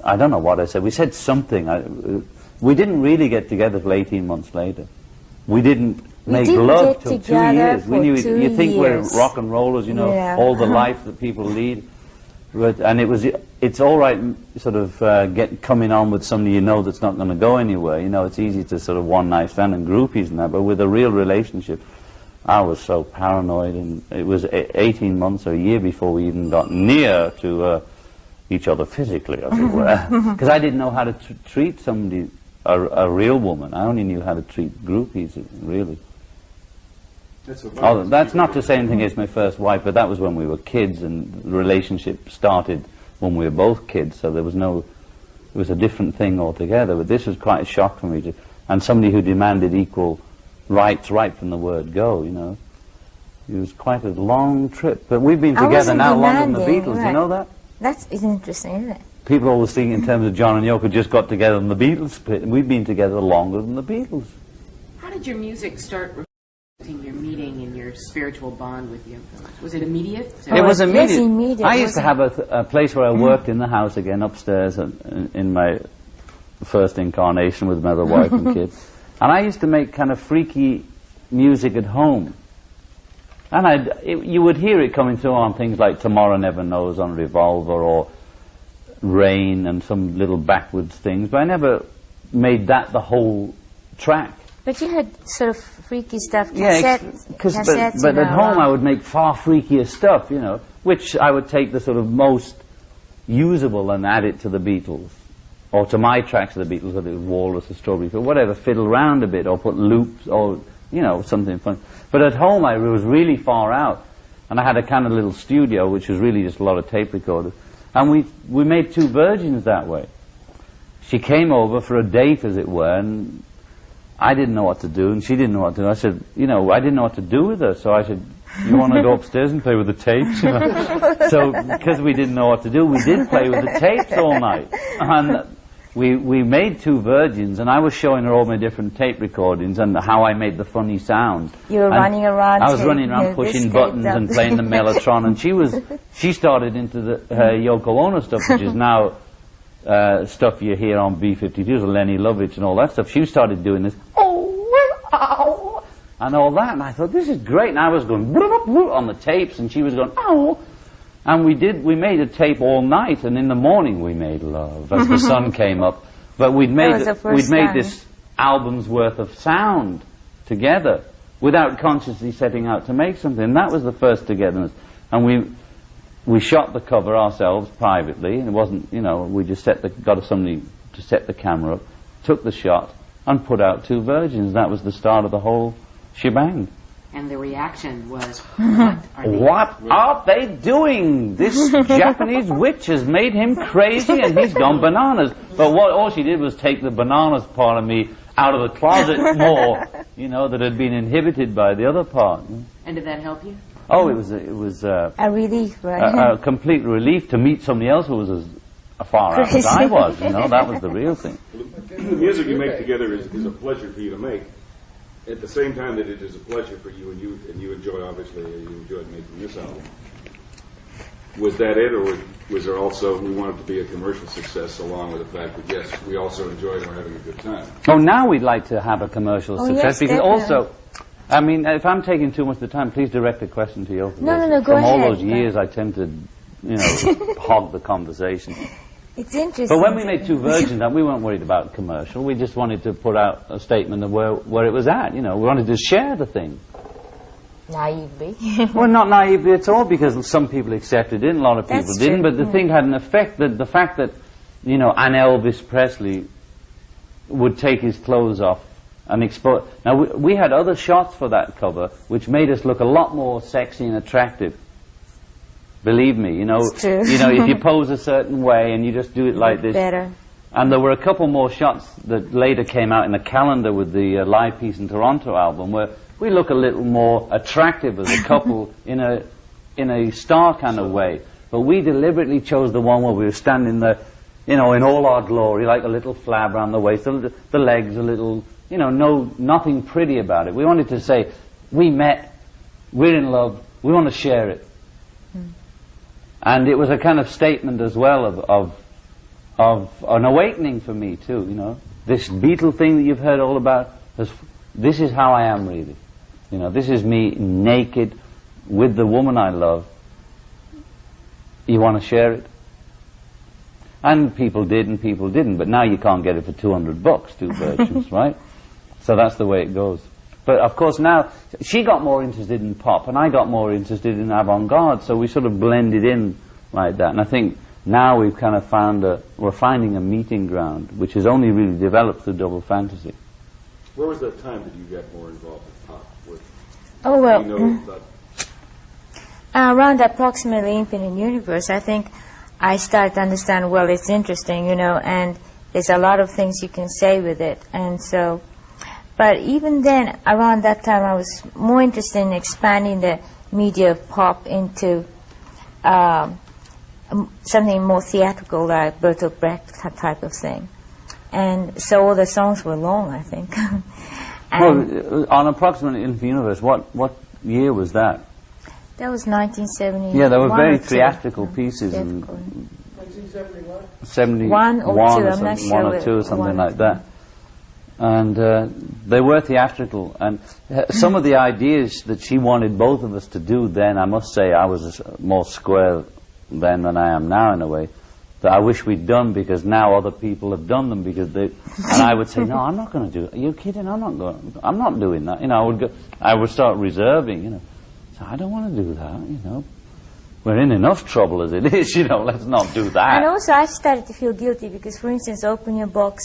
I don't know what I said. We said something. We didn't really get together till 18 months later. We didn't make love till 2 years. You think we're rock and rollers, you know, all the life that people lead. And it's all right sort of coming on with somebody you know that's not going to go anywhere. You know, it's easy to sort of one-night stand and groupies and that, but with a real relationship, I was so paranoid, and it was 18 months or a year before we even got near to each other physically, as it were. Because I didn't know how to treat somebody, a real woman. I only knew how to treat groupies, really. That's not to say anything against my first wife, but that was when we were kids, and the relationship started when we were both kids, so it was a different thing altogether. But this was quite a shock for me, and somebody who demanded equal rights right from the word go, you know. It was quite a long trip, but we've been together now longer than the Beatles, right. You know that? That's interesting, isn't it? People always think in terms of John and Yoko just got together and the Beatles split, and we've been together longer than the Beatles. How did your music start reflecting your meeting and your spiritual bond with Yoko? Was it immediate? It was immediate. Immediate. I used to have a place where I worked in the house again, upstairs, in my first incarnation with my other wife and kids. And I used to make kind of freaky music at home. And you would hear it coming through on things like Tomorrow Never Knows on Revolver, or Rain, and some little backwards things. But I never made that the whole track. But you had sort of freaky stuff, cassettes, but at home I would make far freakier stuff, you know, which I would take the sort of most usable and add it to the Beatles. Or to my tracks of the Beatles, whether it was Walrus or Strawberry Fields, whatever, fiddle around a bit, or put loops, or, you know, something fun. But at home I was really far out, and I had a kind of little studio, which was really just a lot of tape recorders, and we made 2 versions that way. She came over for a date, as it were, and I didn't know what to do, and she didn't know what to do. I said, you know, I didn't know what to do with her, so I said, you want to go upstairs and play with the tapes? You know? So, because we didn't know what to do, we did play with the tapes all night. And we made 2 versions, and I was showing her all my different tape recordings and how I made the funny sounds. You were running around. I was running around pushing buttons and playing the mellotron, and she started into her Yoko Ono stuff, which is now stuff you hear on B-52s, Lenny Lovitch and all that stuff. She started doing this, ow, and all that, and I thought, this is great. And I was going on the tapes, and she was going, ow. And we made a tape all night, and in the morning we made love as the sun came up. But we'd made this album's worth of sound together without consciously setting out to make something. And that was the first togetherness. And we shot the cover ourselves privately, and it wasn't, you know, we just got somebody to set the camera up, took the shot, and put out 2 versions. That was the start of the whole shebang. And the reaction was, what are they doing? This Japanese witch has made him crazy, and he's gone bananas. But all she did was take the bananas part of me out of the closet more, you know, that had been inhibited by the other part. And did that help you? Oh, it was a relief, right? A complete relief to meet somebody else who was as far out as I was, you know. That was the real thing. The music you make together is a pleasure for you to make. At the same time that it is a pleasure for you, and you enjoy, obviously, you enjoyed making this album. Was that it, or was there also, we wanted to be a commercial success, along with the fact that, yes, we also enjoyed and were having a good time? Oh, now we'd like to have a commercial success, yes, because definitely. also, I mean, if I'm taking too much of the time, please direct a question to Yoko. No, go ahead. From all those Go years, I tend to, you know, hog the conversation. It's interesting. But when we made 2 versions, we weren't worried about commercial. We just wanted to put out a statement of where it was at. You know, we wanted to share the thing. Naively. Well, not naively at all, because some people accepted it and a lot of people That's didn't. true. But the thing had an effect. That the fact that, you know, an Elvis Presley would take his clothes off and expose. Now we had other shots for that cover, which made us look a lot more sexy and attractive. Believe me, you know. It's true. You know, if you pose a certain way and you just do it like this. Better. And there were a couple more shots that later came out in the calendar with the Live Peace in Toronto album, where we look a little more attractive as a couple in a star kind of way. But we deliberately chose the one where we were standing there, you know, in all our glory, like a little flab around the waist, the legs a little, you know, nothing pretty about it. We wanted to say, we met, we're in love, we want to share it. And it was a kind of statement as well of an awakening for me too, you know. This Beatle thing that you've heard all about, this is how I am really. You know, this is me naked with the woman I love. You want to share it? And people did and people didn't, but now you can't get it for $200, 2 versions, right? So that's the way it goes. But of course now, she got more interested in pop and I got more interested in avant-garde, so we sort of blended in like that. And I think now we've kind of we're finding a meeting ground, which has only really developed through Double Fantasy. Where was that time that you got more involved in pop? Oh, well, You know, about around approximately Infinite Universe, I think I started to understand, well, it's interesting, you know, and there's a lot of things you can say with it. And so, but even then, around that time, I was more interested in expanding the media of pop into something more theatrical, like Bertolt Brecht type of thing. And so all the songs were long, I think. Well, on Approximately Infinite Universe, what year was that? That was 1970. Yeah, they were very theatrical pieces. In 1971? 71 or two, I'm not sure. 1 or 2 or something like that. And they were theatrical. And some of the ideas that she wanted both of us to do then, I must say I was more square then than I am now in a way, that I wish we'd done, because now other people have done them, because they, and I would say, no, I'm not going to do it. Are you kidding? I'm not doing that. You know, I would start reserving, you know. So I don't want to do that, you know. We're in enough trouble as it is, you know, let's not do that. And also I started to feel guilty because, for instance, Open Your Box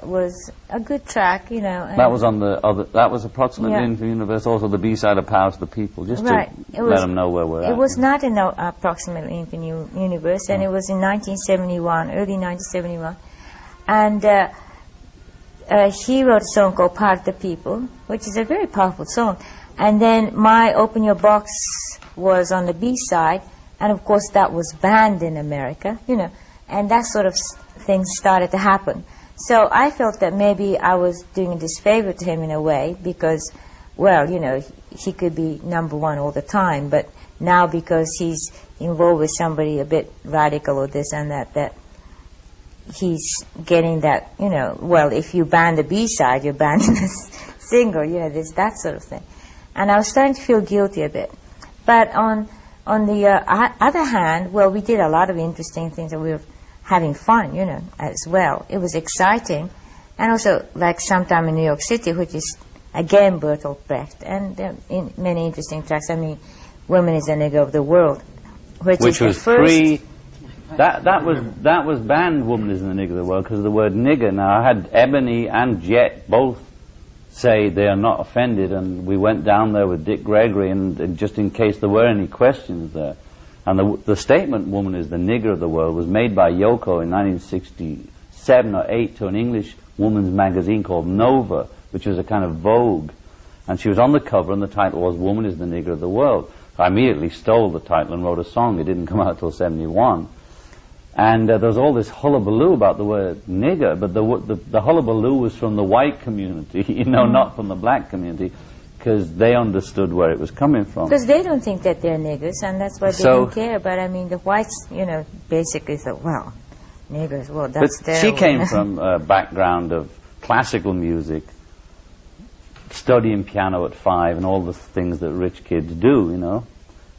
was a good track, you know. And that was on the other, that was Approximately Yeah. Infinite Universe, also the B-side of Power to the People, just Right. to let them know where we're at. It was not in Approximately Infinite Universe, and it was in 1971, early 1971. And he wrote a song called Part of the People, which is a very powerful song. And then my Open Your Box was on the B-side, and of course that was banned in America, you know, and that sort of thing started to happen. So I felt that maybe I was doing a disfavor to him in a way, because, well, you know, he could be #1 all the time, but now because he's involved with somebody a bit radical or this and that he's getting that, you know, well, if you ban the B-side, you're banning the single, you know, there's that sort of thing. And I was starting to feel guilty a bit. But on the other hand, well, we did a lot of interesting things, and we were having fun, you know, as well. It was exciting. And also, like Sometime in New York City, which is, again, Bertolt Brecht. And in many interesting tracks. I mean, Woman is the Nigger of the World, which is was the first... That was banned, Woman is the Nigger of the World, because of the word nigger. Now, I had Ebony and Jet both say they are not offended, and we went down there with Dick Gregory, and just in case there were any questions there. And the statement, Woman is the Nigger of the World, was made by Yoko in 1967 or 8 to an English woman's magazine called Nova, which was a kind of Vogue. And she was on the cover, and the title was Woman is the Nigger of the World. I immediately stole the title and wrote a song. It didn't come out till 71. And there was all this hullabaloo about the word nigger, but the hullabaloo was from the white community, you know, not from the black community, because they understood where it was coming from. Because they don't think that they're niggers, and that's why they don't care. But I mean, the whites, you know, basically thought, well, niggers, well, that's but terrible. she came from a background of classical music, studying piano at 5, and all the things that rich kids do, you know.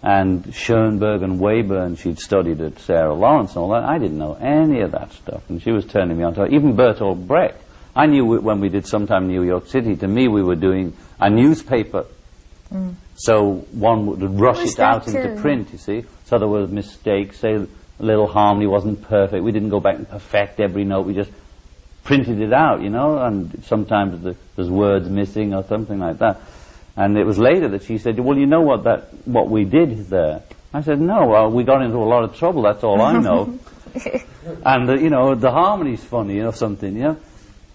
And Schoenberg and Webern, she'd studied at Sarah Lawrence and all that. I didn't know any of that stuff, and she was turning me on to it. Even Bertolt Brecht. I knew when we did Sometime in New York City, to me we were doing a newspaper. So one would rush it out into print, you see. So there were mistakes, say a little harmony wasn't perfect. We didn't go back and perfect every note, we just printed it out, you know, and sometimes there's words missing or something like that. And it was later that she said, well, you know what we did there? I said, no, well, we got into a lot of trouble, that's all I know. And, you know, the harmony's funny, something,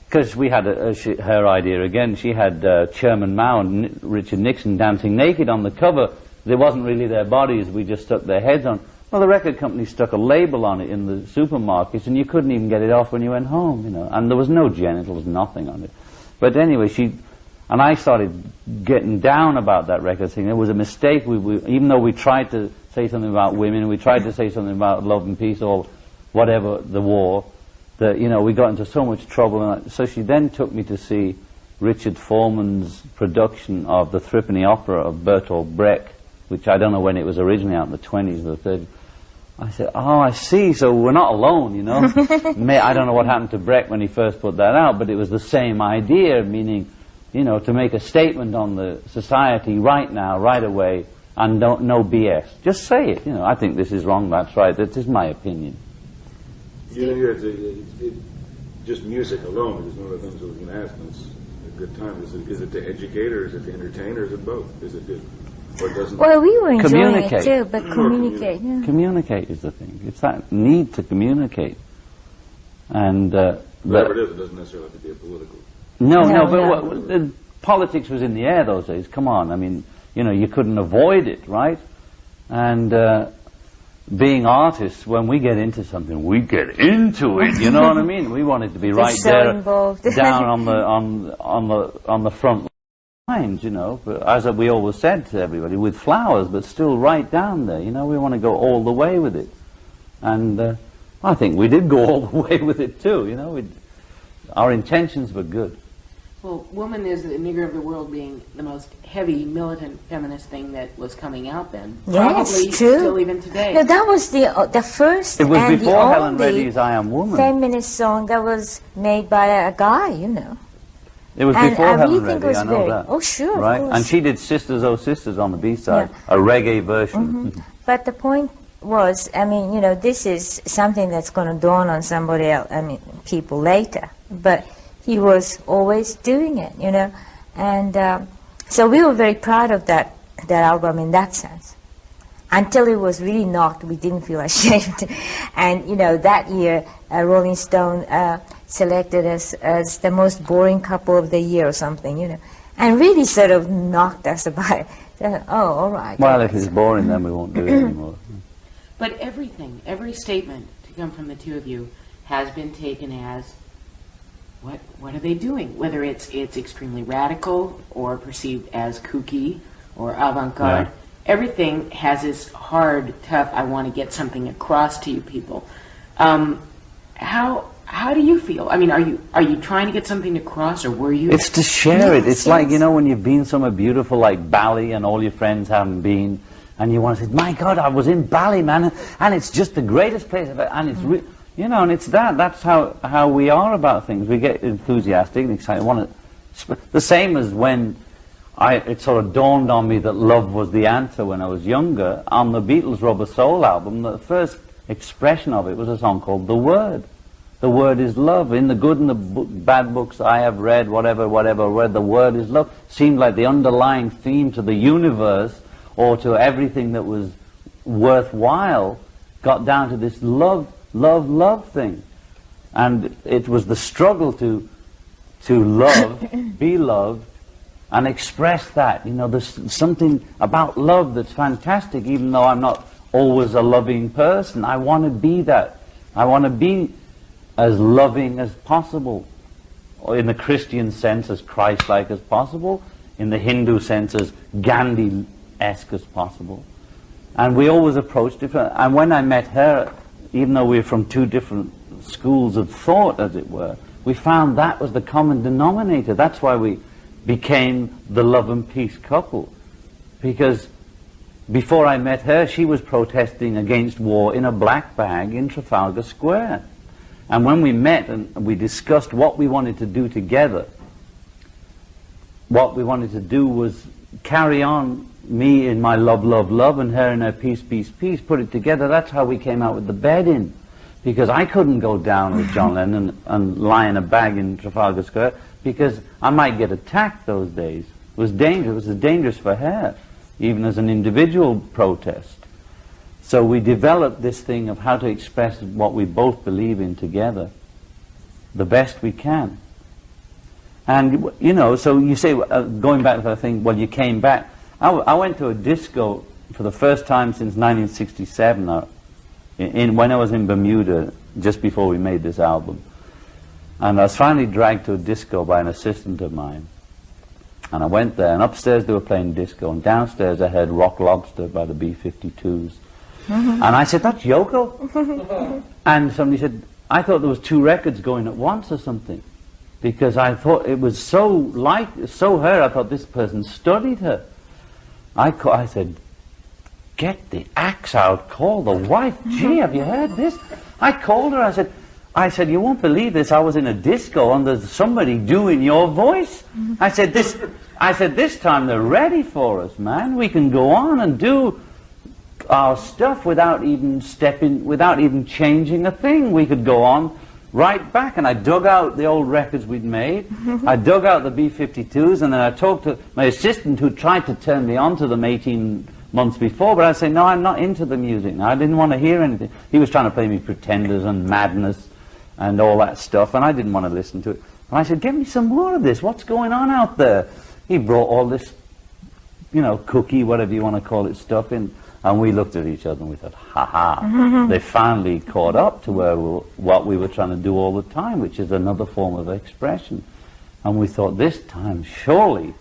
Because we had her idea again. She had Chairman Mao and Richard Nixon dancing naked on the cover. There wasn't really their bodies, we just stuck their heads on. Well, the record company stuck a label on it in the supermarkets, and you couldn't even get it off when you went home, And there was no genitals, nothing on it. But anyway, and I started getting down about that record thing. It was a mistake. Even though we tried to say something about women, we tried to say something about love and peace or whatever, the war, that, we got into so much trouble. And so she then took me to see Richard Foreman's production of the Threepenny Opera of Bertolt Brecht, which I don't know when it was originally out, in the 20s or the 30s. I said, oh, I see, so we're not alone, I don't know what happened to Brecht when he first put that out, but it was the same idea, meaning, to make a statement on the society right now, right away, and no BS. Just say it, I think this is wrong, that's right, that is my opinion. Just music alone is one of the things I was going to ask, and it's a good time. Is it to educate, or is it to entertain, or is it both? Is it to, or doesn't? Well, we were enjoying it Communicate. too, but communicate. Yeah. Communicate is the thing. It's that need to communicate. And Whatever it is, it doesn't necessarily have to be a political. No, politics was in the air those days. Come on, I mean, you couldn't avoid it, right? And being artists, when we get into something, we get into it. You know what I mean? We wanted to be right so there, involved. down on the front lines. But as we always said to everybody, with flowers, but still right down there. We want to go all the way with it, and I think we did go all the way with it too. Our intentions were good. Well, woman is the nigger of the world being the most heavy militant feminist thing that was coming out then. Yes, Probably true. still even today. No, that was the first It was and the before Helen only Reddy's I Am Woman. feminist song that was made by a guy, It was And before I really Helen think it Reddy, was I know very- that. oh, sure, of Right? course. And she did Sisters Oh Sisters on the B-side, a reggae version. But the point was, this is something that's going to dawn on somebody else, people later. But he was always doing it, And so we were very proud of that album in that sense. Until it was really not, we didn't feel ashamed. And, that year, Rolling Stone selected us as the most boring couple of the year or something, And really sort of knocked us about it. So, oh, all right. Well, if it's boring, then we won't do it anymore. But everything, every statement to come from the two of you has been taken as, what are they doing? Whether it's extremely radical or perceived as kooky or avant-garde, Yeah. everything has this hard, tough, I want to get something across to you people. How do you feel? I mean, are you trying to get something across, or were you? It's to share it. It's Yes, like, yes. when you've been somewhere beautiful like Bali and all your friends haven't been, and you want to say, my God, I was in Bali, man, and it's just the greatest place ever, and it's and it's that's how we are about things. We get enthusiastic and excited. The same as when it sort of dawned on me that love was the answer when I was younger. On the Beatles' Rubber Soul album, the first expression of it was a song called The Word. The word is love. In the good and the bad books I have read, whatever, where the word is love, seemed like the underlying theme to the universe or to everything that was worthwhile got down to this love thing. And it was the struggle to love, be loved, and express that. There's something about love that's fantastic, even though I'm not always a loving person. I want to be that. I want to be as loving as possible, or in the Christian sense as Christ-like as possible, in the Hindu sense as Gandhi-esque as possible. And we always approach different. And when I met her, even though we were from two different schools of thought, as it were, we found that was the common denominator. That's why we became the love and peace couple. Because before I met her, she was protesting against war in a black bag in Trafalgar Square. And when we met and we discussed what we wanted to do together, what we wanted to do was carry on, me in my love, love, love, and her in her peace, peace, peace, put it together. That's how we came out with the bed in. Because I couldn't go down with John Lennon and lie in a bag in Trafalgar Square, because I might get attacked those days. It was dangerous. It was dangerous for her, even as an individual protest. So we developed this thing of how to express what we both believe in together the best we can. And, you know, so you say, going back to the thing, well, you came back. I went to a disco for the first time since 1967, when I was in Bermuda, just before we made this album. And I was finally dragged to a disco by an assistant of mine. And I went there, and upstairs they were playing disco, and downstairs I heard Rock Lobster by the B-52s. And I said, that's Yoko? And somebody said, I thought there was 2 records going at once or something. Because I thought it was so her, I thought this person studied her. I said, get the axe out, call the wife. Gee, have you heard this? I called her, I said, you won't believe this, I was in a disco and there's somebody doing your voice. I said, this time they're ready for us, man. We can go on and do our stuff without even changing a thing. We could go on right back. And I dug out the old records we'd made. I dug out the B-52s, and then I talked to my assistant who tried to turn me on to them 18 months before, but I said, no, I'm not into the music now. I didn't want to hear anything. He was trying to play me Pretenders and Madness and all that stuff, and I didn't want to listen to it. And I said, give me some more of this. What's going on out there? He brought all this, you know, cookie, whatever you want to call it, stuff in. And we looked at each other and we thought, ha-ha, they finally caught up to what we were trying to do all the time, which is another form of expression. And we thought, this time, surely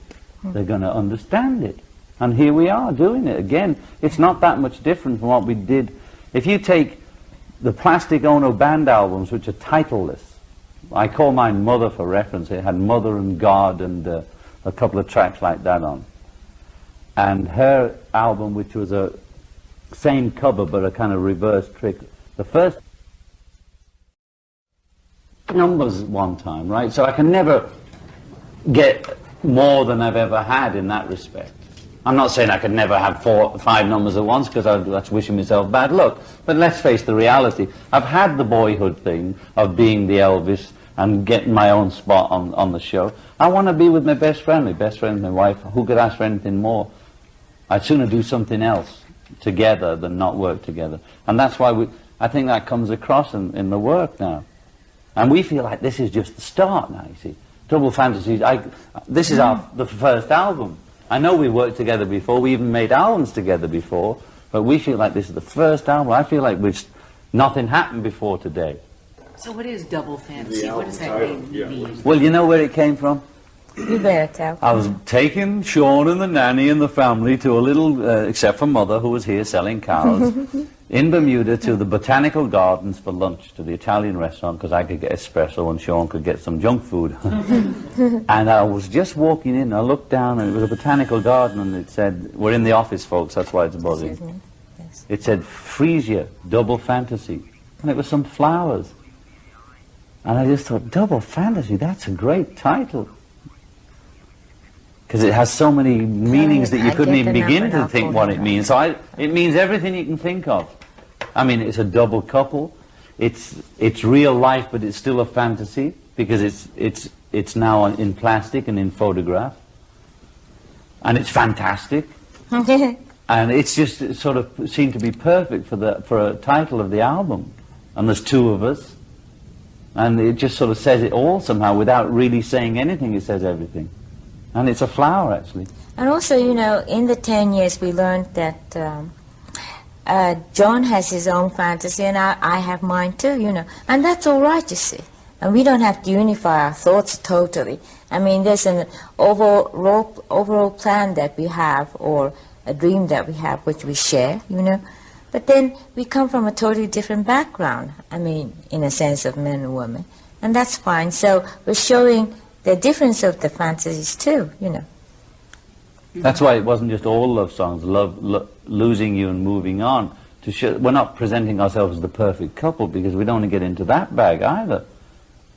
they're going to understand it. And here we are doing it again. It's not that much different from what we did. If you take the Plastic Ono Band albums, which are titleless, I call mine Mother for reference. It had Mother and God and a couple of tracks like that on. And her album, which was a same cover but a kind of reverse trick, the first numbers one time, right? So I can never get more than I've ever had in that respect. I'm not saying I could never have 4 or 5 numbers at once, because that's wishing myself bad luck. But let's face the reality. I've had the boyhood thing of being the Elvis and getting my own spot on the show. I want to be with my best friend, my wife. Who could ask for anything more? I'd sooner do something else together than not work together. And that's why I think that comes across in the work now. And we feel like this is just the start now, you see. Double Fantasies, this is the first album. I know we worked together before, we even made albums together before, but we feel like this is the first album. I feel like nothing happened before today. So what is Double Fantasy? What does that mean? Well, you know where it came from? You better tell. I was taking Sean and the nanny and the family to a little, except for Mother, who was here selling cows, in Bermuda to the Botanical Gardens for lunch, to the Italian restaurant, because I could get espresso and Sean could get some junk food. And I was just walking in, I looked down, and it was a Botanical Garden, and it said, we're in the office, folks, that's why it's buzzing. Excuse me. Yes. It said, Frisia, Double Fantasy. And it was some flowers. And I just thought, Double Fantasy, that's a great title. Because it has so many meanings that you couldn't even begin to think what it means. So it means everything you can think of. I mean, it's a double couple. It's real life, but it's still a fantasy because it's now in plastic and in photograph, and it's fantastic. And it's just sort of seemed to be perfect for a title of the album. And there's 2 of us, and it just sort of says it all somehow without really saying anything. It says everything. And it's a flower, actually. And also, you know, in the 10 years we learned that John has his own fantasy and I have mine too, you know. And that's all right, you see. And we don't have to unify our thoughts totally. I mean, there's an overall plan that we have, or a dream that we have, which we share, you know. But then we come from a totally different background, I mean, in a sense of men and women. And that's fine. So we're showing the difference of the fantasies too, you know. That's why it wasn't just all love songs, losing you and moving on. We're not presenting ourselves as the perfect couple, because we don't want to get into that bag either,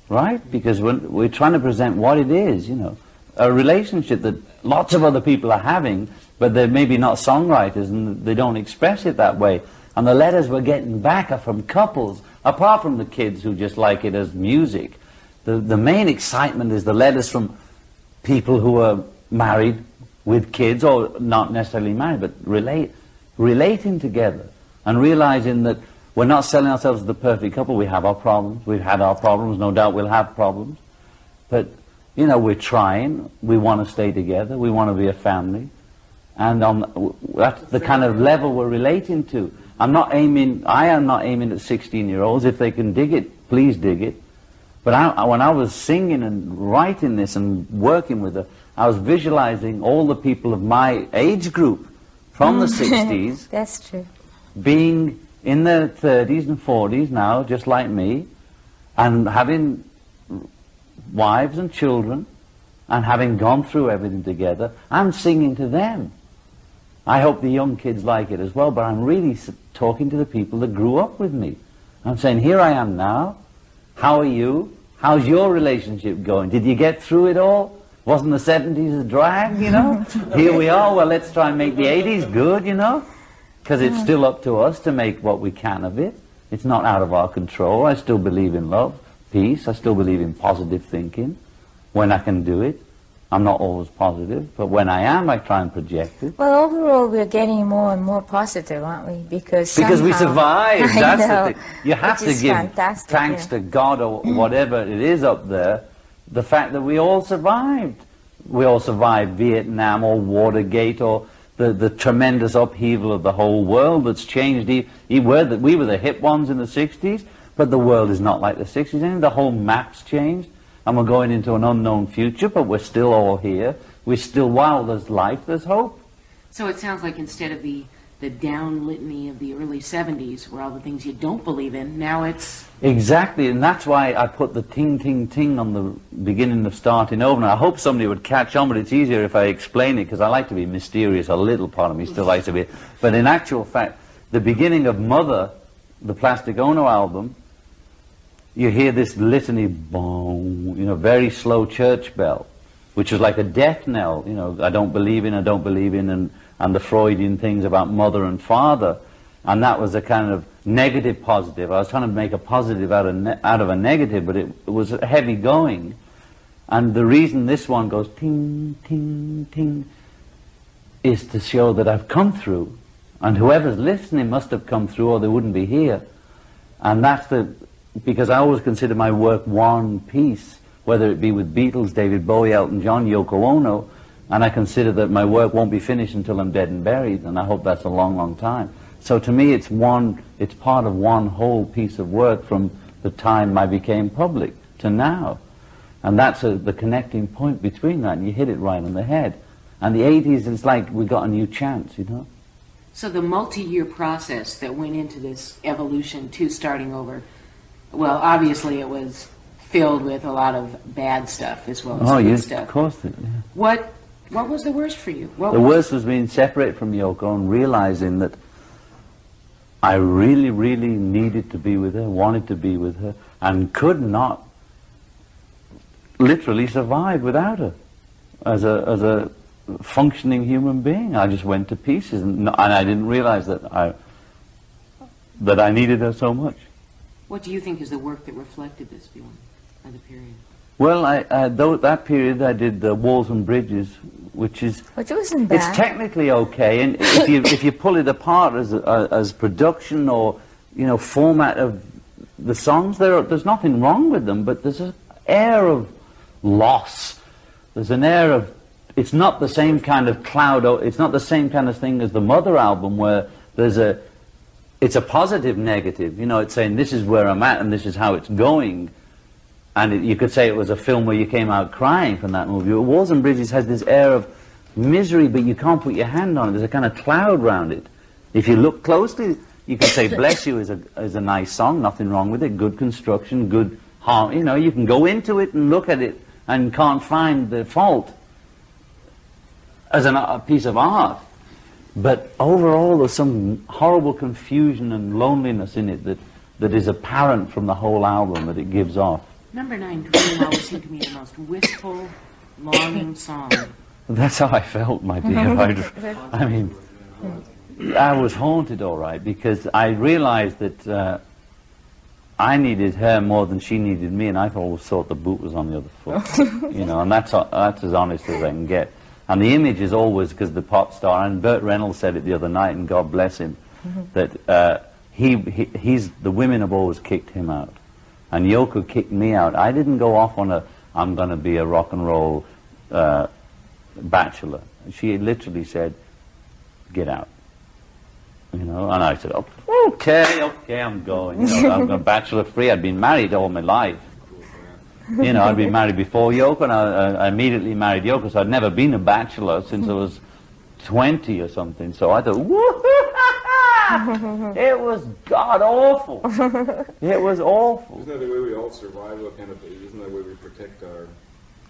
right? Because we're trying to present what it is, you know, a relationship that lots of other people are having, but they're maybe not songwriters and they don't express it that way. And the letters we're getting back are from couples, apart from the kids who just like it as music. The main excitement is the letters from people who are married with kids, or not necessarily married, but relating together. and realizing that we're not selling ourselves as the perfect couple. We have our problems. We've had our problems. No doubt we'll have problems. But, you know, we're trying. We want to stay together. We want to be a family. And that's the kind of level we're relating to. I am not aiming at 16-year-olds. If they can dig it, please dig it. But when I was singing and writing this and working with her, I was visualizing all the people of my age group from the 60s. That's true. Being in their 30s and 40s now, just like me, and having wives and children, and having gone through everything together. I'm singing to them. I hope the young kids like it as well, but I'm really talking to the people that grew up with me. I'm saying, here I am now. How are you? How's your relationship going? Did you get through it all? Wasn't the 70s a drag, you know? Here we are. Well, let's try and make the 80s good, you know? Because it's still up to us to make what we can of it. It's not out of our control. I still believe in love, peace. I still believe in positive thinking when I can do it. I'm not always positive, but when I am, I try and project it. Well, overall, we're getting more and more positive, aren't we? Because we survive. That's know, the thing. You have to give thanks to God or whatever it is up there, the fact that we all survived. We all survived Vietnam or Watergate or the tremendous upheaval of the whole world that's changed. We were the hip ones in the 60s, but the world is not like the 60s. And the whole map's changed. And we're going into an unknown future, but we're still all here. We're still, while there's life, there's hope. So it sounds like instead of the down litany of the early 70s, where all the things you don't believe in, now it's... Exactly, and that's why I put the ting, ting, ting on the beginning of starting over. And I hope somebody would catch on, but it's easier if I explain it, because I like to be mysterious. A little part of me still likes to be. But in actual fact, the beginning of Mother, the Plastic Ono album, you hear this litany, boom, you know, very slow church bell, which is like a death knell, you know, I don't believe in, and the Freudian things about mother and father. And that was a kind of negative positive. I was trying to make a positive out of a negative, but it was heavy going. And the reason this one goes ting, ting, ting is to show that I've come through. And whoever's listening must have come through or they wouldn't be here. And that's because I always consider my work one piece, whether it be with Beatles, David Bowie, Elton John, Yoko Ono, and I consider that my work won't be finished until I'm dead and buried, and I hope that's a long, long time. So to me it's part of one whole piece of work from the time I became public to now. And that's the connecting point between that, and you hit it right on the head. And the 80s, it's like we got a new chance, you know? So the multi-year process that went into this evolution to starting over, well, obviously it was filled with a lot of bad stuff as well as good stuff. Of course. Yeah. What was the worst for you? The worst was being separated from Yoko and realizing that I really, really needed to be with her, wanted to be with her, and could not literally survive without her as a functioning human being. I just went to pieces, and I didn't realize that I needed her so much. What do you think is the work that reflected this feeling of the period? Well, that period I did the Walls and Bridges, which wasn't bad. It's technically okay, and if you pull it apart as production or, you know, format of the songs, there's nothing wrong with them, but there's an air of loss. There's an air of, it's not the same kind of cloud, it's not the same kind of thing as the Mother album where it's a positive negative, you know, it's saying this is where I'm at and this is how it's going. And you could say it was a film where you came out crying from that movie. Walls and Bridges has this air of misery, but you can't put your hand on it. There's a kind of cloud around it. If you look closely, you can say Bless You is a nice song, nothing wrong with it, good construction, good harm. You know, you can go into it and look at it and can't find the fault as a piece of art. But overall, there's some horrible confusion and loneliness in it that is apparent from the whole album that it gives off. Number 9, Dream, always seemed to me the most wistful, longing song. That's how I felt, my dear. I mean, I was haunted, all right, because I realized that I needed her more than she needed me, and I always thought the boot was on the other foot. You know, and that's as honest as I can get. And the image is always, because the pop star, and Burt Reynolds said it the other night, and God bless him, that he's the women have always kicked him out, and Yoko kicked me out. I didn't go off on a I'm going to be a rock and roll bachelor. She literally said, "Get out." You know, and I said, okay, I'm going. You know, I'm a bachelor free. I'd been married all my life. You know, I'd been married before Yoko, and I immediately married Yoko, so I'd never been a bachelor since I was 20 or something. So I thought, woo-hoo-ha-ha! It was god-awful. It was awful. Isn't that the way we all survive? Isn't that the way we protect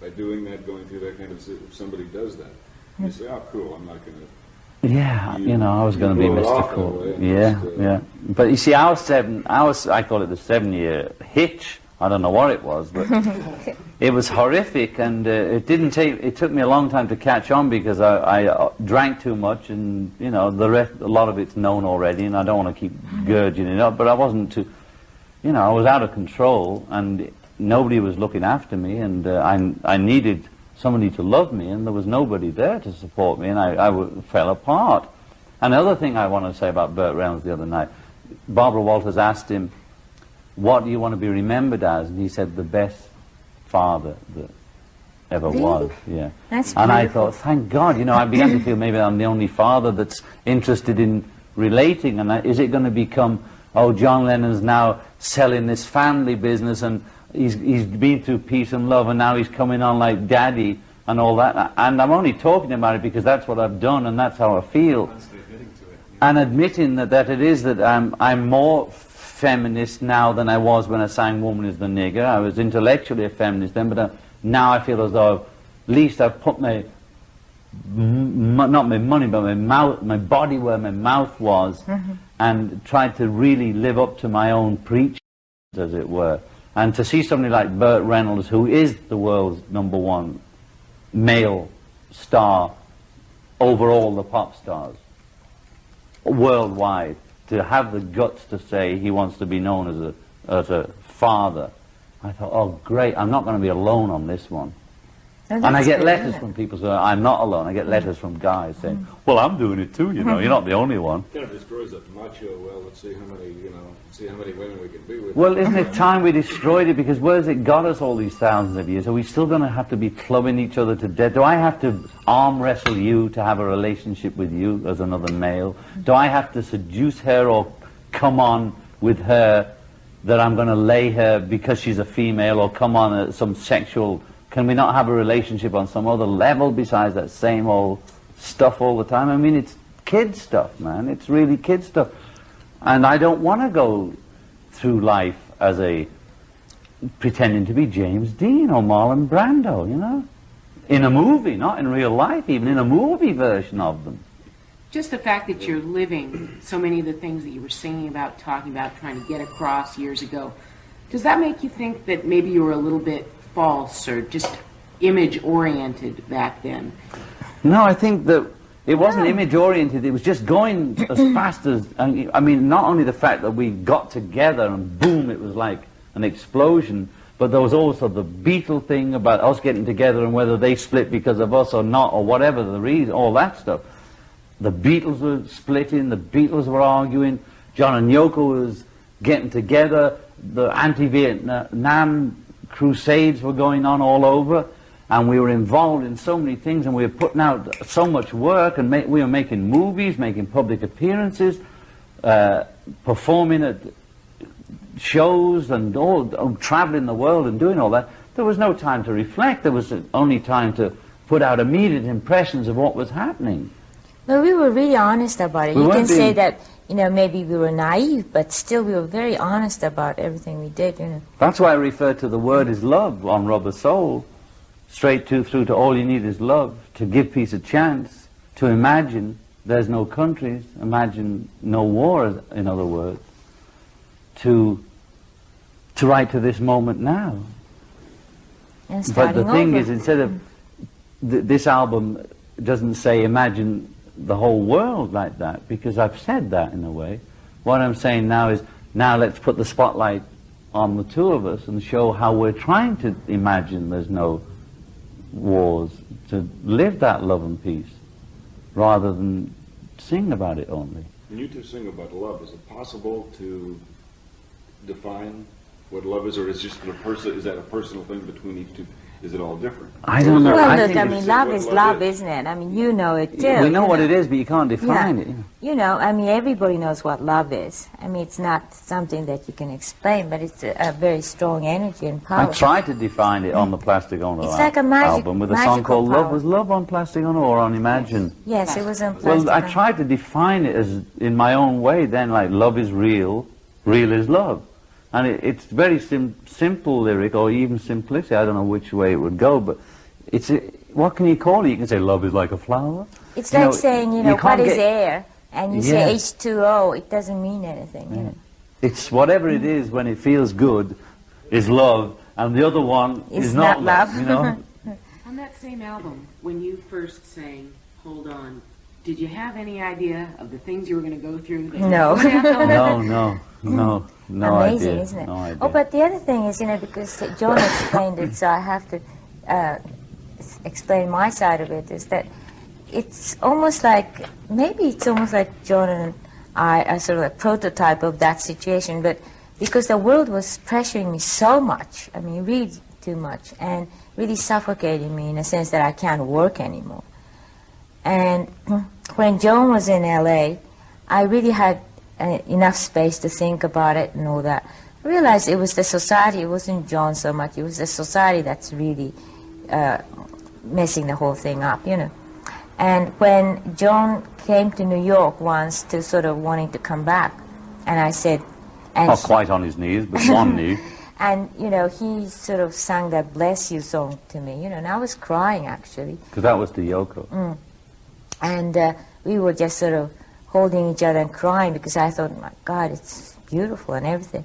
by doing that, going through that kind of, if somebody does that, you say, oh, cool, I'm not going to. Yeah, you know, I was going to be mystical. Yeah. But you see, I call it the 7-year hitch. I don't know what it was, but it was horrific, and it took me a long time to catch on because I drank too much, and, you know, a lot of it's known already, and I don't want to keep gurging it up, but I wasn't too, you know, I was out of control, and nobody was looking after me, and I needed somebody to love me, and there was nobody there to support me, and I fell apart. And the other thing I want to say about Burt Reynolds the other night, Barbara Walters asked him, what do you want to be remembered as? And he said, the best father that ever was. Yeah. That's and I beautiful. thought, thank God, you know, I began to feel maybe I'm the only father that's interested in relating, and is it going to become, oh, John Lennon's now selling this family business, and he's been through peace and love, and now he's coming on like daddy and all that. And I'm only talking about it because that's what I've done, and that's how I feel. And admitting that it is that I'm more feminist now than I was when I sang Woman is the Nigger. I was intellectually a feminist then, but now I feel as though at least I've put not my money, but my body where my mouth was, and tried to really live up to my own preaching, as it were. And to see somebody like Burt Reynolds, who is the world's #1 male star over all the pop stars worldwide, to have the guts to say he wants to be known as a father, I thought, oh great, I'm not going to be alone on this one. Oh, and I that's get good, letters isn't it? from people saying, I'm not alone. I get letters from guys saying, well, I'm doing it too, you know, you're not the only one. Kind of destroys that macho, well, let's see how many women we can be with. Well, isn't it time we destroyed it? Because where's it got us all these thousands of years? Are we still going to have to be clubbing each other to death? Do I have to arm wrestle you to have a relationship with you as another male? Do I have to seduce her or come on with her that I'm going to lay her because she's a female, or come on at some sexual... Can we not have a relationship on some other level besides that same old stuff all the time? I mean, it's kid stuff, man. It's really kid stuff. And I don't want to go through life as pretending to be James Dean or Marlon Brando, you know? In a movie, not in real life, even in a movie version of them. Just the fact that you're living so many of the things that you were singing about, talking about, trying to get across years ago, does that make you think that maybe you were a little bit false or just image-oriented back then? No, I think that it wasn't image-oriented. It was just going as fast as... I mean, not only the fact that we got together and boom, it was like an explosion, but there was also the Beatle thing about us getting together and whether they split because of us or not, or whatever the reason, all that stuff. The Beatles were splitting, the Beatles were arguing, John and Yoko was getting together, the anti-Vietnam crusades were going on all over, and we were involved in so many things, and we were putting out so much work, and we were making movies, making public appearances, performing at shows, and traveling the world and doing all that. There was no time to reflect. There was only time to put out immediate impressions of what was happening. But we were really honest about it. We You can weren't say being- that, you know, maybe we were naive, but still we were very honest about everything we did, you know. That's why I refer to the word is love on Rubber Soul, straight through to all you need is love, to give peace a chance, to imagine there's no countries, imagine no war, in other words, to write to this moment now. And But starting the thing over. is, instead of this album doesn't say imagine the whole world like that, because I've said that in a way. What I'm saying now is, now let's put the spotlight on the two of us and show how we're trying to imagine there's no wars, to live that love and peace, rather than sing about it only. When you two sing about love, is it possible to define what love is, or is just is that a personal thing between each two? Is it all different? I don't know. Well, I look, think I it's- mean, love what is love love, is. isn't it? I mean, you know it too. we know you what it is, but you can't define Yeah. it. You know, I mean, everybody knows what love is. I mean, it's not something that you can explain, but it's a very strong energy and I power. tried to define it on the Plastic Ono It's like a magic- album with a song magical called Love power. Was Love on Plastic Ono or on Imagine. Yes, it was on Well, plastic. I tried to define it as in my own way then, like love is real, real is love. And it's very simple lyric, or even simplicity. I don't know which way it would go, but what can you call it? You can say love is like a flower. It's You like know, saying, you what can't is get- air? And you Yeah. say H2O, it doesn't mean anything, you know. It's whatever it is when it feels good is love, and the other one It's is not not love. you know? On that same album, when you first sang Hold On, did you have any idea of the things you were going to go through? that you No. would have done? No Amazing, idea. isn't it? No idea. Oh, but the other thing is, because John explained it, so I have to explain my side of it, is that it's almost like, maybe it's almost like John and I are sort of a prototype of that situation, but because the world was pressuring me so much, I mean, really too much, and really suffocating me in a sense that I can't work anymore. And when John was in LA, I really had enough space to think about it and all that. I realized it was the society, it wasn't John so much, it was the society that's really messing the whole thing up, you know. And when John came to New York once to sort of wanting to come back, and I said, and Not quite on his knees, but one knee. and he sort of sang that "Bless You" song to me, and I was crying actually. Because that was the Yoko. And we were just sort of holding each other and crying because I thought, my God, it's beautiful and everything.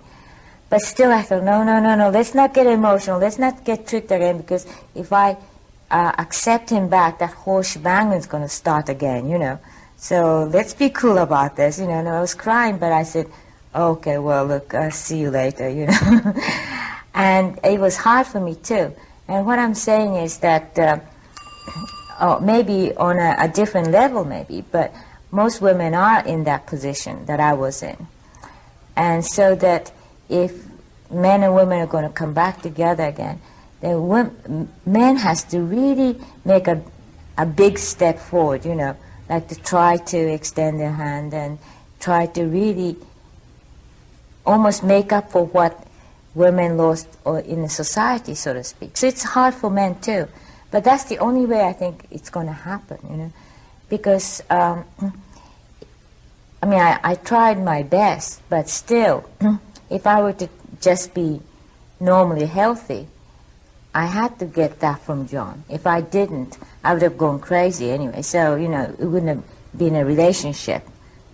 But still I thought, no, let's not get emotional. Let's not get tricked again, because if I accept him back, that whole shebang is going to start again, So let's be cool about this, And I was crying, but I said, okay, well, look, I'll see you later, And it was hard for me, too. And what I'm saying is that maybe on a different level, maybe, but most women are in that position that I was in. And so that if men and women are going to come back together again, then men has to really make a big step forward, like to try to extend their hand and try to really almost make up for what women lost in the society, so to speak. So it's hard for men too. But that's the only way I think it's going to happen, because, I tried my best, but still, if I were to just be normally healthy, I had to get that from John. If I didn't, I would have gone crazy anyway. So, it wouldn't have been a relationship.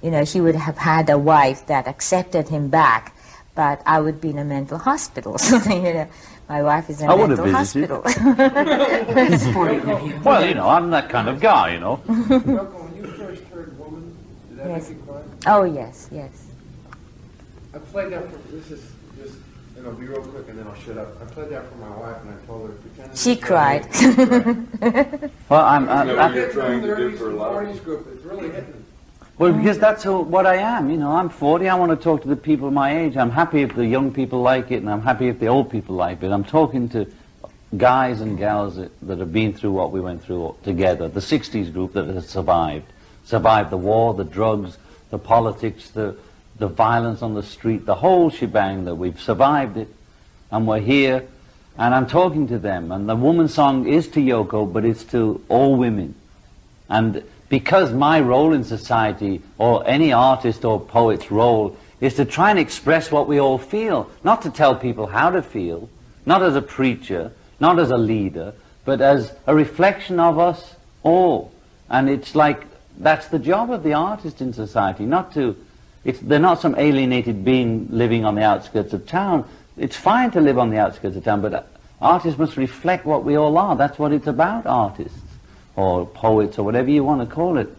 He would have had a wife that accepted him back, but I would be in a mental hospital or something, My wife is in a I would have mental visited. hospital. Sporting of you. Well, I'm that kind of guy, Yoko, when you first heard Woman, did that Yes. make you cry? Oh, yes. I played that for, this is just, be real quick and then I'll shut up. I played that for my wife and I told her, pretend She cried. Well, What you're trying to do for a lot of 40s group, it's really hitting. Well, because that's what I am, I'm 40, I want to talk to the people my age. I'm happy if the young people like it, and I'm happy if the old people like it. I'm talking to guys and gals that have been through what we went through together. The 60s group that has survived the war, the drugs, the politics, the violence on the street, the whole shebang, that we've survived it, and we're here, and I'm talking to them. And the woman song is to Yoko, but it's to all women. And because my role in society, or any artist or poet's role, is to try and express what we all feel, not to tell people how to feel, not as a preacher, not as a leader, but as a reflection of us all. And it's like, that's the job of the artist in society, they're not some alienated being living on the outskirts of town. It's fine to live on the outskirts of town, but artists must reflect what we all are. That's what it's about, artists, or poets, or whatever you want to call it.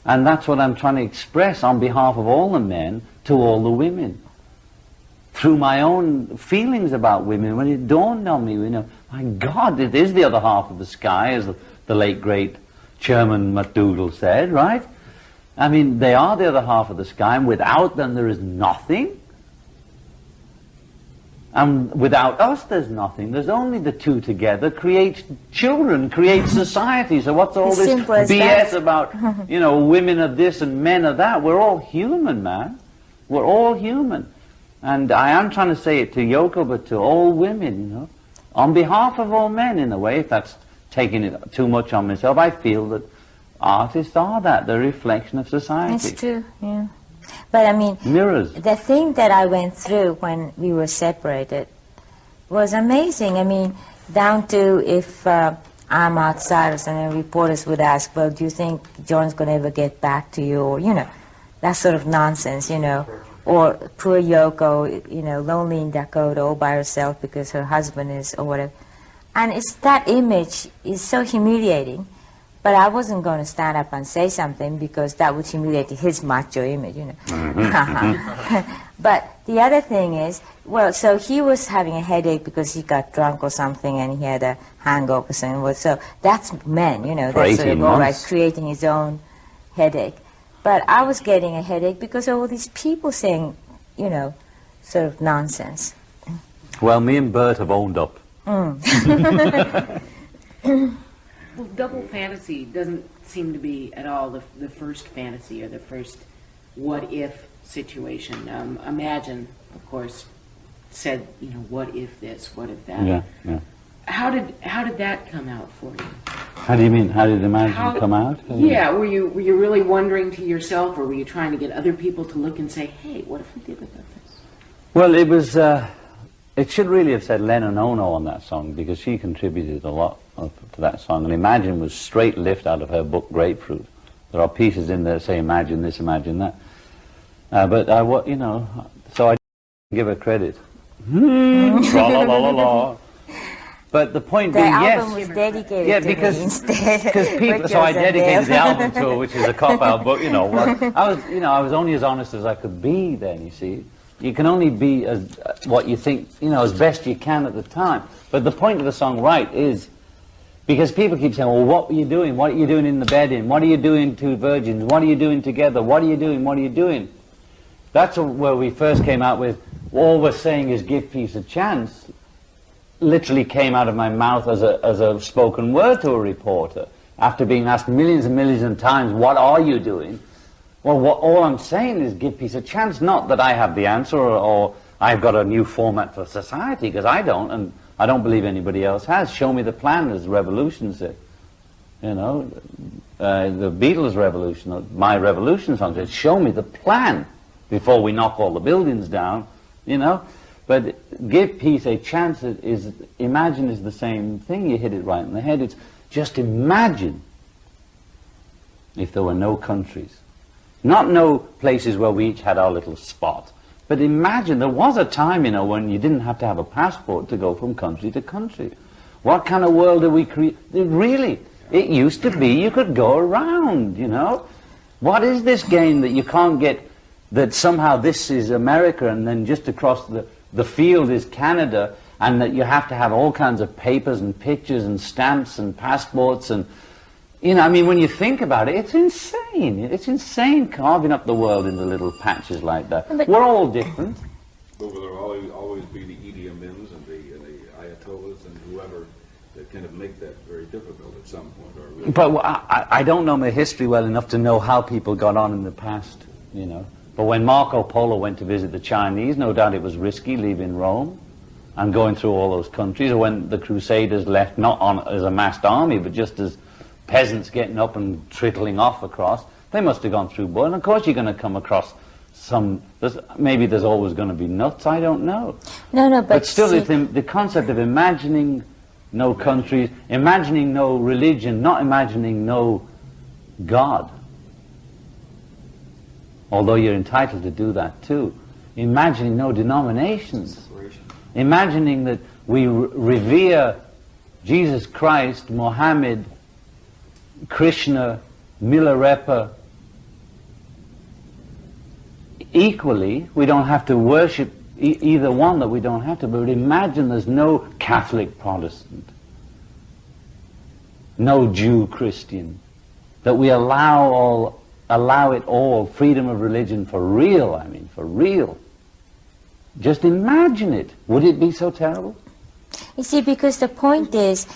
And that's what I'm trying to express on behalf of all the men to all the women. Through my own feelings about women, when it dawned on me, my God, it is the other half of the sky, as the late, great Chairman MacDougall said, right? I mean, they are the other half of the sky, and without them there is nothing. And without us there's nothing. There's only the two together create children, create society. So what's all As this simple as BS that. about, you know, women of this and men of that? We're all human, man. We're all human. And I am trying to say it to Yoko, but to all women, you know. On behalf of all men, in a way, if that's taking it too much on myself, I feel that artists are that, the reflection of society. It's true, yeah. But I mean, Mirrors. the thing that I went through when we were separated was amazing. I mean, down to if I'm outside and then reporters would ask, well, do you think John's going to ever get back to you? Or, you know, that sort of nonsense, you know. Or poor Yoko, you know, lonely in Dakota all by herself because her husband is, or whatever. And it's that image is so humiliating. But I wasn't going to stand up and say something because that would humiliate his macho image, you know. But the other thing is, well, so he was having a headache because he got drunk or something and he had a hangover. So that's men, you know, For that's sort 18 of all right, months. creating his own headache. But I was getting a headache because of all these people saying, you know, sort of nonsense. Well, me and Bert have owned up. Well, double fantasy doesn't seem to be at all the first fantasy or the first what-if situation. Imagine, of course, said, you know, what if this, what if that? Yeah, yeah. How did that come out for you? How do you mean? How did Imagine come out? Yeah, were you really wondering to yourself, or were you trying to get other people to look and say, hey, what if we did about this? Well, it was. It should really have said Lennon Ono on that song because she contributed a lot to that song. And Imagine was straight lift out of her book Grapefruit. There are pieces in there that say Imagine this, Imagine that. But you know, so I give her credit. Tra-la-la-la-la. But the point The being, album yes, was dedicated yeah, to because me instead. people. So I dedicated the album to her, which is a cop out. But you know, I was only as honest as I could be then. You see, you can only be as what you think, you know, as best you can at the time. But the point of the song, right, is because people keep saying, well, what were you doing? What are you doing in the bed in? What are you doing, two virgins? What are you doing together? What are you doing? What are you doing? That's where we first came out with, all we're saying is give peace a chance. Literally came out of my mouth as a spoken word to a reporter after being asked millions and millions of times, what are you doing? Well, all I'm saying is give peace a chance, not that I have the answer or I've got a new format for society, because I don't, and I don't believe anybody else has. Show me the plan, as Revolution said. You know, the Beatles' Revolution, my Revolution song said, show me the plan before we knock all the buildings down, you know. But give peace a chance Imagine is the same thing. You hit it right in the head. It's just imagine if there were no countries. Not no places where we each had our little spot. But imagine, there was a time, you know, when you didn't have to have a passport to go from country to country. What kind of world did we create? Really, it used to be you could go around, you know. What is this game that you can't get, that somehow this is America and then just across the field is Canada, and that you have to have all kinds of papers and pictures and stamps and passports and, you know, I mean, when you think about it, it's insane. It's insane carving up the world into little patches like that. But we're all different. But will there always be the Idi Amins and the Ayatollahs and whoever that kind of make that very difficult at some point? Or really? But I don't know my history well enough to know how people got on in the past, you know. But when Marco Polo went to visit the Chinese, no doubt it was risky leaving Rome and going through all those countries. Or when the Crusaders left, not as a massed army, but just as peasants getting up and trickling off across, they must have gone through blood. And of course you're going to come across maybe there's always going to be nuts, I don't know. No, But still, see, it's the concept of imagining no countries, imagining no religion, not imagining no God. Although you're entitled to do that too. Imagining no denominations. Imagining that we revere Jesus Christ, Mohammed, Krishna, Milarepa equally. We don't have to worship either one, that we don't have to, but imagine there's no Catholic Protestant, no Jew Christian, that we allow allow it all, freedom of religion for real, I mean, for real. Just imagine it. Would it be so terrible? You see, because the point is,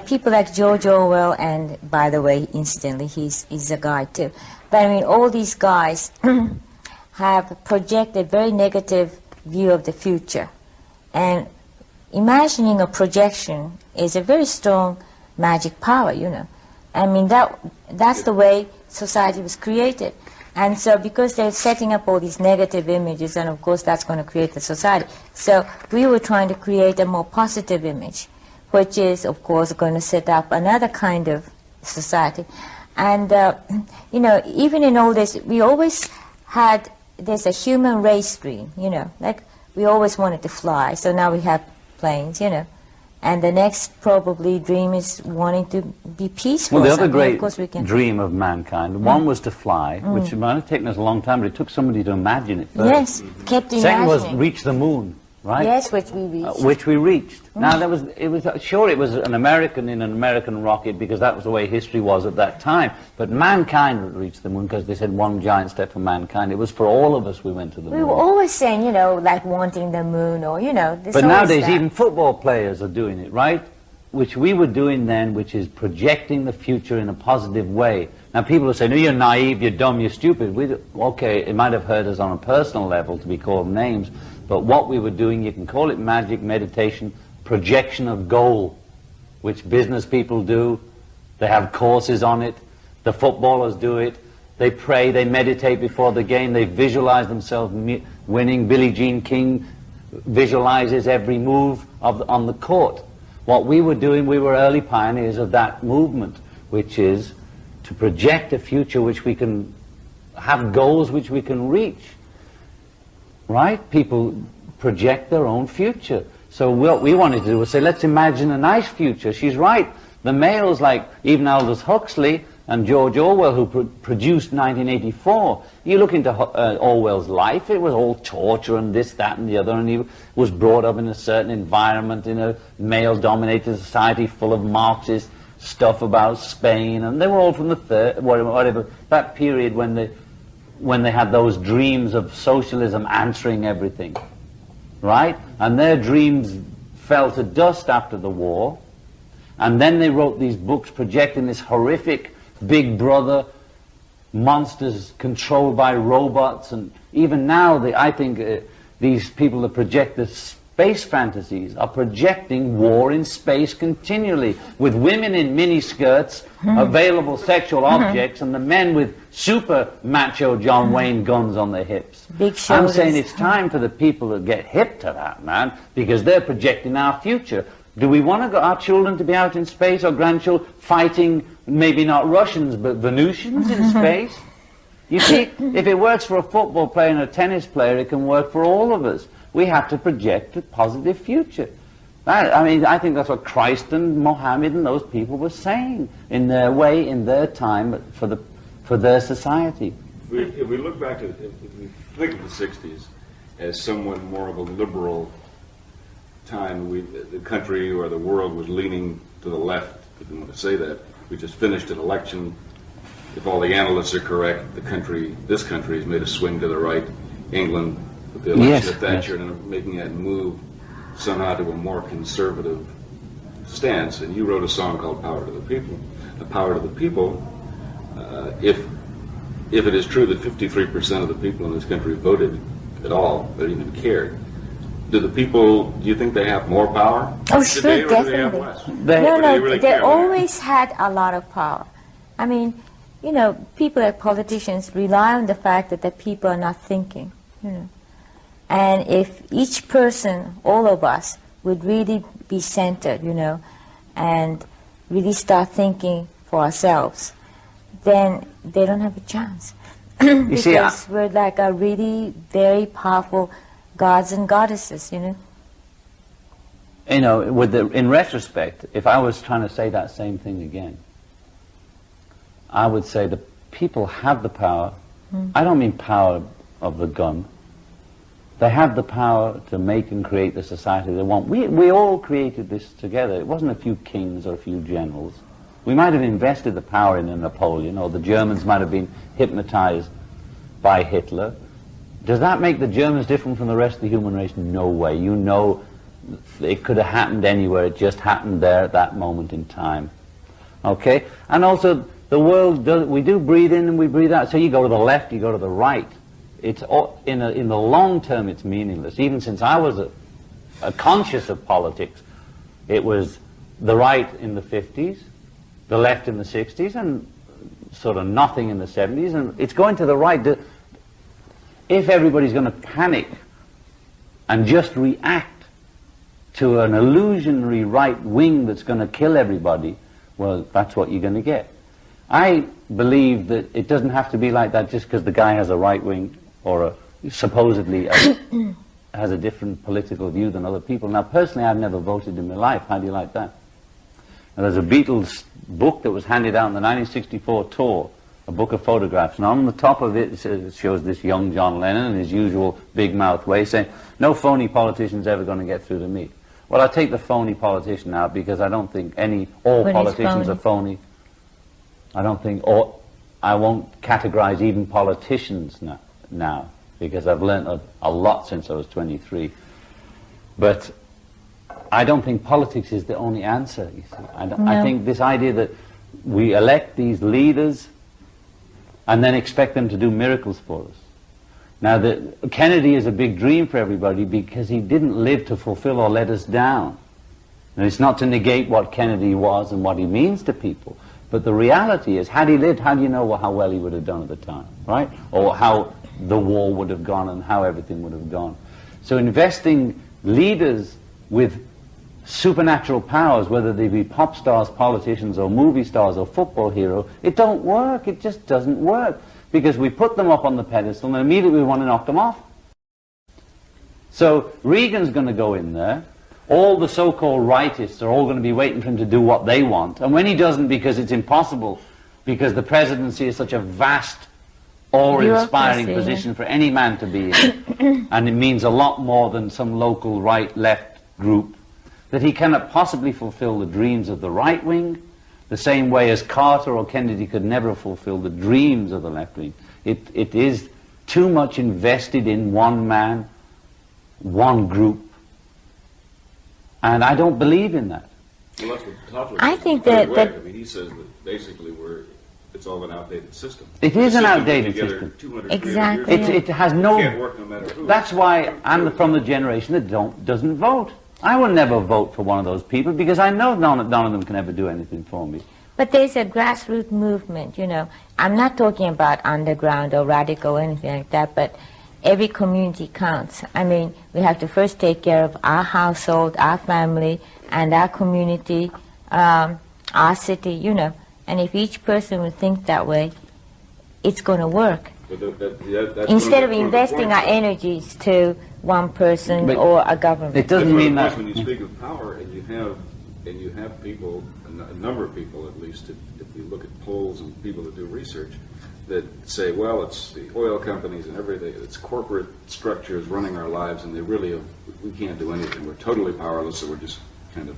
people like George Orwell, and by the way, incidentally, he's a guy too. But I mean, all these guys have projected very negative view of the future. And imagining a projection is a very strong magic power, you know. I mean, that's the way society was created. And so because they're setting up all these negative images, and of course that's going to create the society. So we were trying to create a more positive image, which is, of course, going to set up another kind of society. And, you know, even in all this, we always had, there's a human race dream, you know, like we always wanted to fly, so now we have planes, you know. And the next probably dream is wanting to be peaceful. Well, the other great of course we can. dream of mankind, one was to fly, which might have taken us a long time, but it took somebody to imagine it first. Yes, kept imagining. Second was reach the moon, right? Yes, which we reached. Which we reached. Now, it was sure it was an American in an American rocket because that was the way history was at that time. But mankind reached the moon because they said one giant step for mankind. It was for all of us we went to the moon. We were always saying, you know, like wanting the moon or, you know. But nowadays even football players are doing it, right? Which we were doing then, which is projecting the future in a positive way. Now people will say, no, you're naive, you're dumb, you're stupid. Okay, it might have hurt us on a personal level to be called names, but what we were doing, you can call it magic, meditation, projection of goal, which business people do. They have courses on it. The footballers do it. They pray, they meditate before the game, they visualize themselves winning. Billie Jean King visualizes every move on the court. What we were doing, we were early pioneers of that movement, which is to project a future which we can have goals which we can reach. Right? People project their own future. So what we wanted to do was say, let's imagine a nice future. She's right. The males like even Aldous Huxley and George Orwell, who produced 1984, you look into Orwell's life, it was all torture and this, that, and the other, and he was brought up in a certain environment in a male-dominated society full of Marxist stuff about Spain, and they were all from the whatever, that period when they had those dreams of socialism answering everything, right? And their dreams fell to dust after the war, and then they wrote these books projecting this horrific Big Brother, monsters controlled by robots, and even now I think these people that project the space fantasies are projecting war in space continually, with women in miniskirts, available sexual objects, and the men with super macho John Wayne guns on their hips. Big shoulders. I'm saying it's time for the people to get hip to that, man, because they're projecting our future. Do we want our children to be out in space, or grandchildren fighting, maybe not Russians, but Venusians in space? You see, if it works for a football player and a tennis player, it can work for all of us. We have to project a positive future. I mean, I think that's what Christ and Mohammed and those people were saying in their way, in their time, for their society. If we look back if we think of the 60s as somewhat more of a liberal time, the country or the world was leaning to the left, if you want to say that. We just finished an election. If all the analysts are correct, this country has made a swing to the right. England, with the election of Thatcher, and making that move somehow to a more conservative stance. And you wrote a song called "Power to the People." The power to the people. If it is true that 53% of the people in this country voted at all, that even cared, do you think they have more power Oh, today, sure, or do they have definitely. less? They always had a lot of power. I mean, you know, people like politicians rely on the fact that the people are not thinking, you know. And if each person, all of us, would really be centered, you know, and really start thinking for ourselves, then they don't have a chance. Because we're like a really very powerful gods and goddesses, you know. You know, in retrospect, if I was trying to say that same thing again, I would say the people have the power. I don't mean power of the gun. They have the power to make and create the society they want. We all created this together. It wasn't a few kings or a few generals. We might have invested the power in a Napoleon, or the Germans might have been hypnotized by Hitler. Does that make the Germans different from the rest of the human race? No way. You know, it could have happened anywhere. It just happened there at that moment in time. Okay? And also, the world does, we do breathe in and we breathe out. So you go to the left, you go to the right. It's all, in the long term, it's meaningless. Even since I was a conscious of politics, it was the right in the 50s, the left in the 60s, and sort of nothing in the 70s, and it's going to the right. If everybody's going to panic and just react to an illusionary right wing that's going to kill everybody, well, that's what you're going to get. I believe that it doesn't have to be like that just because the guy has a right wing or supposedly has a different political view than other people. Now, personally, I've never voted in my life. How do you like that? Now, there's a Beatles book that was handed out on the 1964 tour, a book of photographs, and on the top of it, it shows this young John Lennon in his usual big mouth way saying, "No phony politician's ever going to get through to me." Well, I take the phony politician out because I don't think all politicians are phony. I don't think, or I won't categorize even politicians now because I've learned a lot since I was 23. But I don't think politics is the only answer, you see. I think this idea that we elect these leaders and then expect them to do miracles for us. Now, Kennedy is a big dream for everybody because he didn't live to fulfill or let us down. And it's not to negate what Kennedy was and what he means to people. But the reality is, had he lived, how do you know how well he would have done at the time, right? Or how the war would have gone and how everything would have gone. So investing leaders with supernatural powers, whether they be pop stars, politicians, or movie stars, or football heroes, it don't work. It just doesn't work. Because we put them up on the pedestal and immediately we want to knock them off. So Reagan's going to go in there. All the so-called rightists are all going to be waiting for him to do what they want. And when he doesn't, because it's impossible, because the presidency is such a vast, awe-inspiring position for any man to be in, and it means a lot more than some local right-left group, that he cannot possibly fulfill the dreams of the right wing, the same way as Carter or Kennedy could never fulfill the dreams of the left wing. It is too much invested in one man, one group, and I don't believe in that. Well, that's what Toffler I says. think By that- the way, that- I mean, he says that basically it's all an outdated system. It is The an system outdated put together system. 200, Exactly. 300 years It has no... It can't work no matter who. That's why I'm from the generation that doesn't vote. I will never vote for one of those people because I know none of them can ever do anything for me. But there's a grassroots movement, you know. I'm not talking about underground or radical or anything like that, but every community counts. I mean, we have to first take care of our household, our family, and our community, our city, you know. And if each person would think that way, it's going to work. But that's Instead of one the investing points. our energies to one person But or a government. It doesn't That's one of mean the that... points when you speak of power, and you have people, a number of people at least, if you look at polls and people that do research, that say, well, it's the oil companies and everything, it's corporate structures running our lives, and we can't do anything. We're totally powerless, so we're just kind of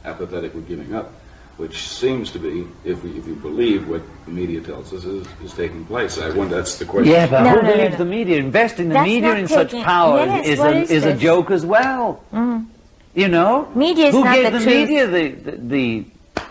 apathetic, we're giving up. Which seems to be, if you believe what the media tells us is taking place. That's the question. Yeah, but No, who no, no, believes no. the media? Investing the That's media not in such taking- power Yes, is what a is a this? joke as well. You know? Media is who not gave the the truth. media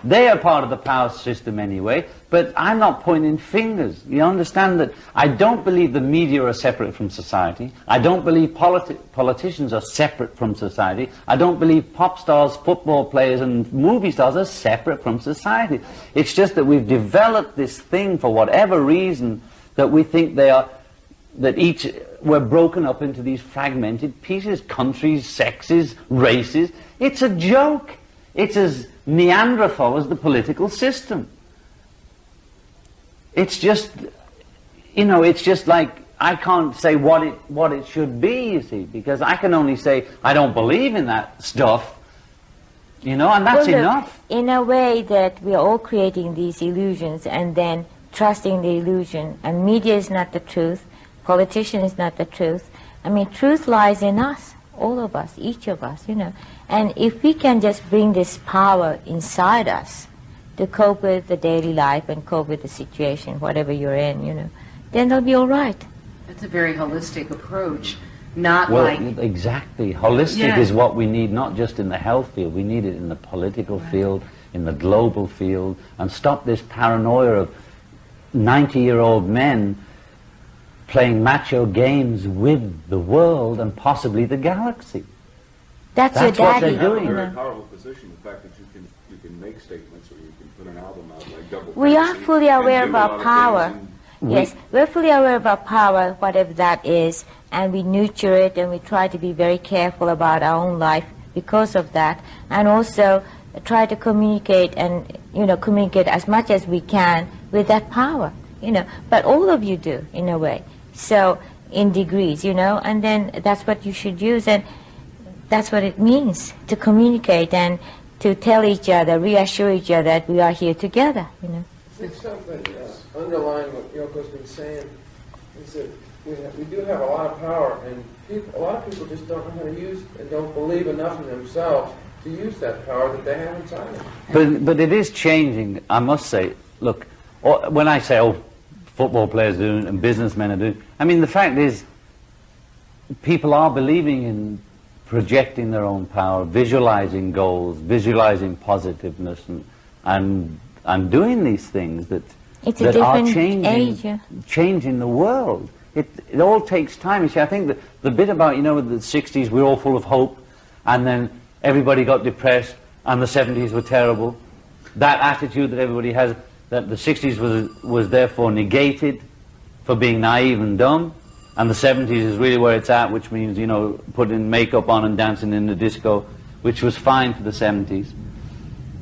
they are part of the power system anyway, but I'm not pointing fingers. You understand that I don't believe the media are separate from society. I don't believe politicians are separate from society. I don't believe pop stars, football players, and movie stars are separate from society. It's just that we've developed this thing for whatever reason that we think we're broken up into these fragmented pieces, countries, sexes, races. It's a joke. It's as Neanderthal as the political system. It's just, it's just like I can't say what it should be, you see, because I can only say I don't believe in that stuff, and that's Well, look, enough. in a way that we are all creating these illusions and then trusting the illusion, and media is not the truth, politician is not the truth. I mean, truth lies in us, all of us, each of us, And if we can just bring this power inside us, to cope with the daily life and cope with the situation, whatever you're in, you know, then they'll be all right. That's a very holistic approach, not Well, like... exactly. Holistic Yeah. is what we need, not just in the health field. We need it in the political field, in the global field, and stop this paranoia of 90-year-old men playing macho games with the world and possibly the galaxy. That's That's your what daddy. they're doing. you A very know. powerful position, the fact that you can make statements or you can put an album out like Double We are Fantasy fully and aware do of a our lot of power. things Yes, we're fully aware of our power, whatever that is, and we nurture it, and we try to be very careful about our own life because of that, and also try to communicate and, you know, communicate as much as we can with that power, you know. But all of you do, in a way. So, in degrees, you know, and then that's what you should use, and that's what it means to communicate and to tell each other, reassure each other that we are here together, you know. I think something underlying what Yoko's been saying is that we do have a lot of power, and a lot of people just don't know how to use and don't believe enough in themselves to use that power that they have inside them. But it is changing, I must say. Look, when I say, oh, football players do it and businessmen are doing it, I mean, the fact is, people are believing in projecting their own power, visualizing goals, visualizing positiveness, and doing these things that, It's a that are different changing, age, yeah. changing the world. It all takes time. You see, I think that the bit about, you know, with the 60s, we were all full of hope, and then everybody got depressed, and the 70s were terrible. That attitude that everybody has, that the 60s was therefore negated for being naive and dumb, and the 70s is really where it's at, which means, you know, putting makeup on and dancing in the disco, which was fine for the 70s.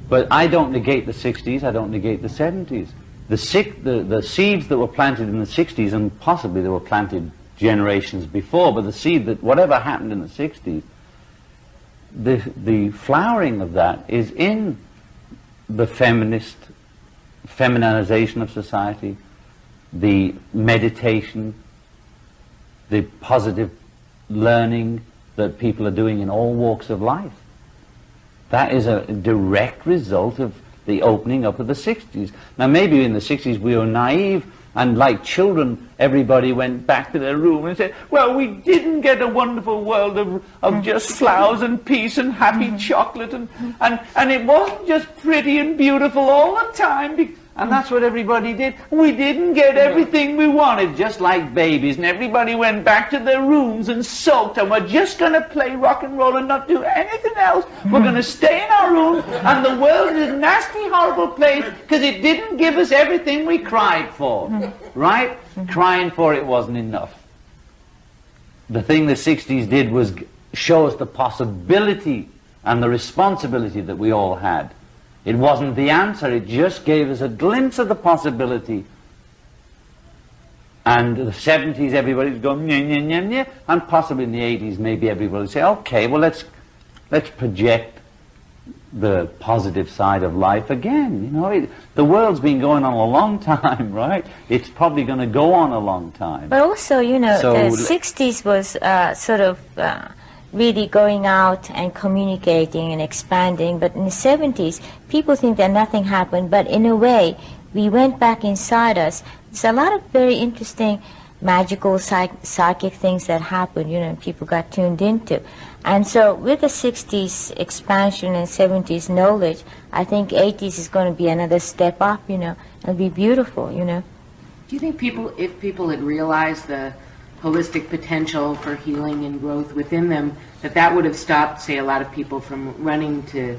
But I don't negate the 60s, I don't negate the 70s. The seeds that were planted in the 60s, and possibly they were planted generations before, but the seed that, whatever happened in the 60s, the flowering of that is in the feminization of society, the meditation, the positive learning that people are doing in all walks of life. That is a direct result of the opening up of the 60s. Now maybe in the 60s we were naive, and like children everybody went back to their room and said, well, we didn't get a wonderful world of just flowers and peace and happy chocolate, and it wasn't just pretty and beautiful all the time, and that's what everybody did. We didn't get everything we wanted, just like babies, and everybody went back to their rooms and sulked, and we're just going to play rock and roll and not do anything else. We're going to stay in our rooms, and the world is a nasty, horrible place because it didn't give us everything we cried for, right? Crying for it wasn't enough. The thing the 60s did was show us the possibility and the responsibility that we all had. It wasn't the answer, it just gave us a glimpse of the possibility. And the 70s, everybody's going, nyeh, nyeh, nyeh, nyeh, and possibly in the 80s, maybe everybody would say, okay, well, let's project the positive side of life again. You know, the world's been going on a long time, right? It's probably going to go on a long time. But also, you know, So the 60s was sort of really going out and communicating and expanding, but in the 70s, people think that nothing happened, but in a way, we went back inside us. There's a lot of very interesting magical psychic things that happened, you know, and people got tuned into. And so with the 60s expansion and 70s knowledge, I think 80s is going to be another step up, you know. It'll be beautiful, you know. Do you think if people had realized the holistic potential for healing and growth within them, that would have stopped, say, a lot of people from running to,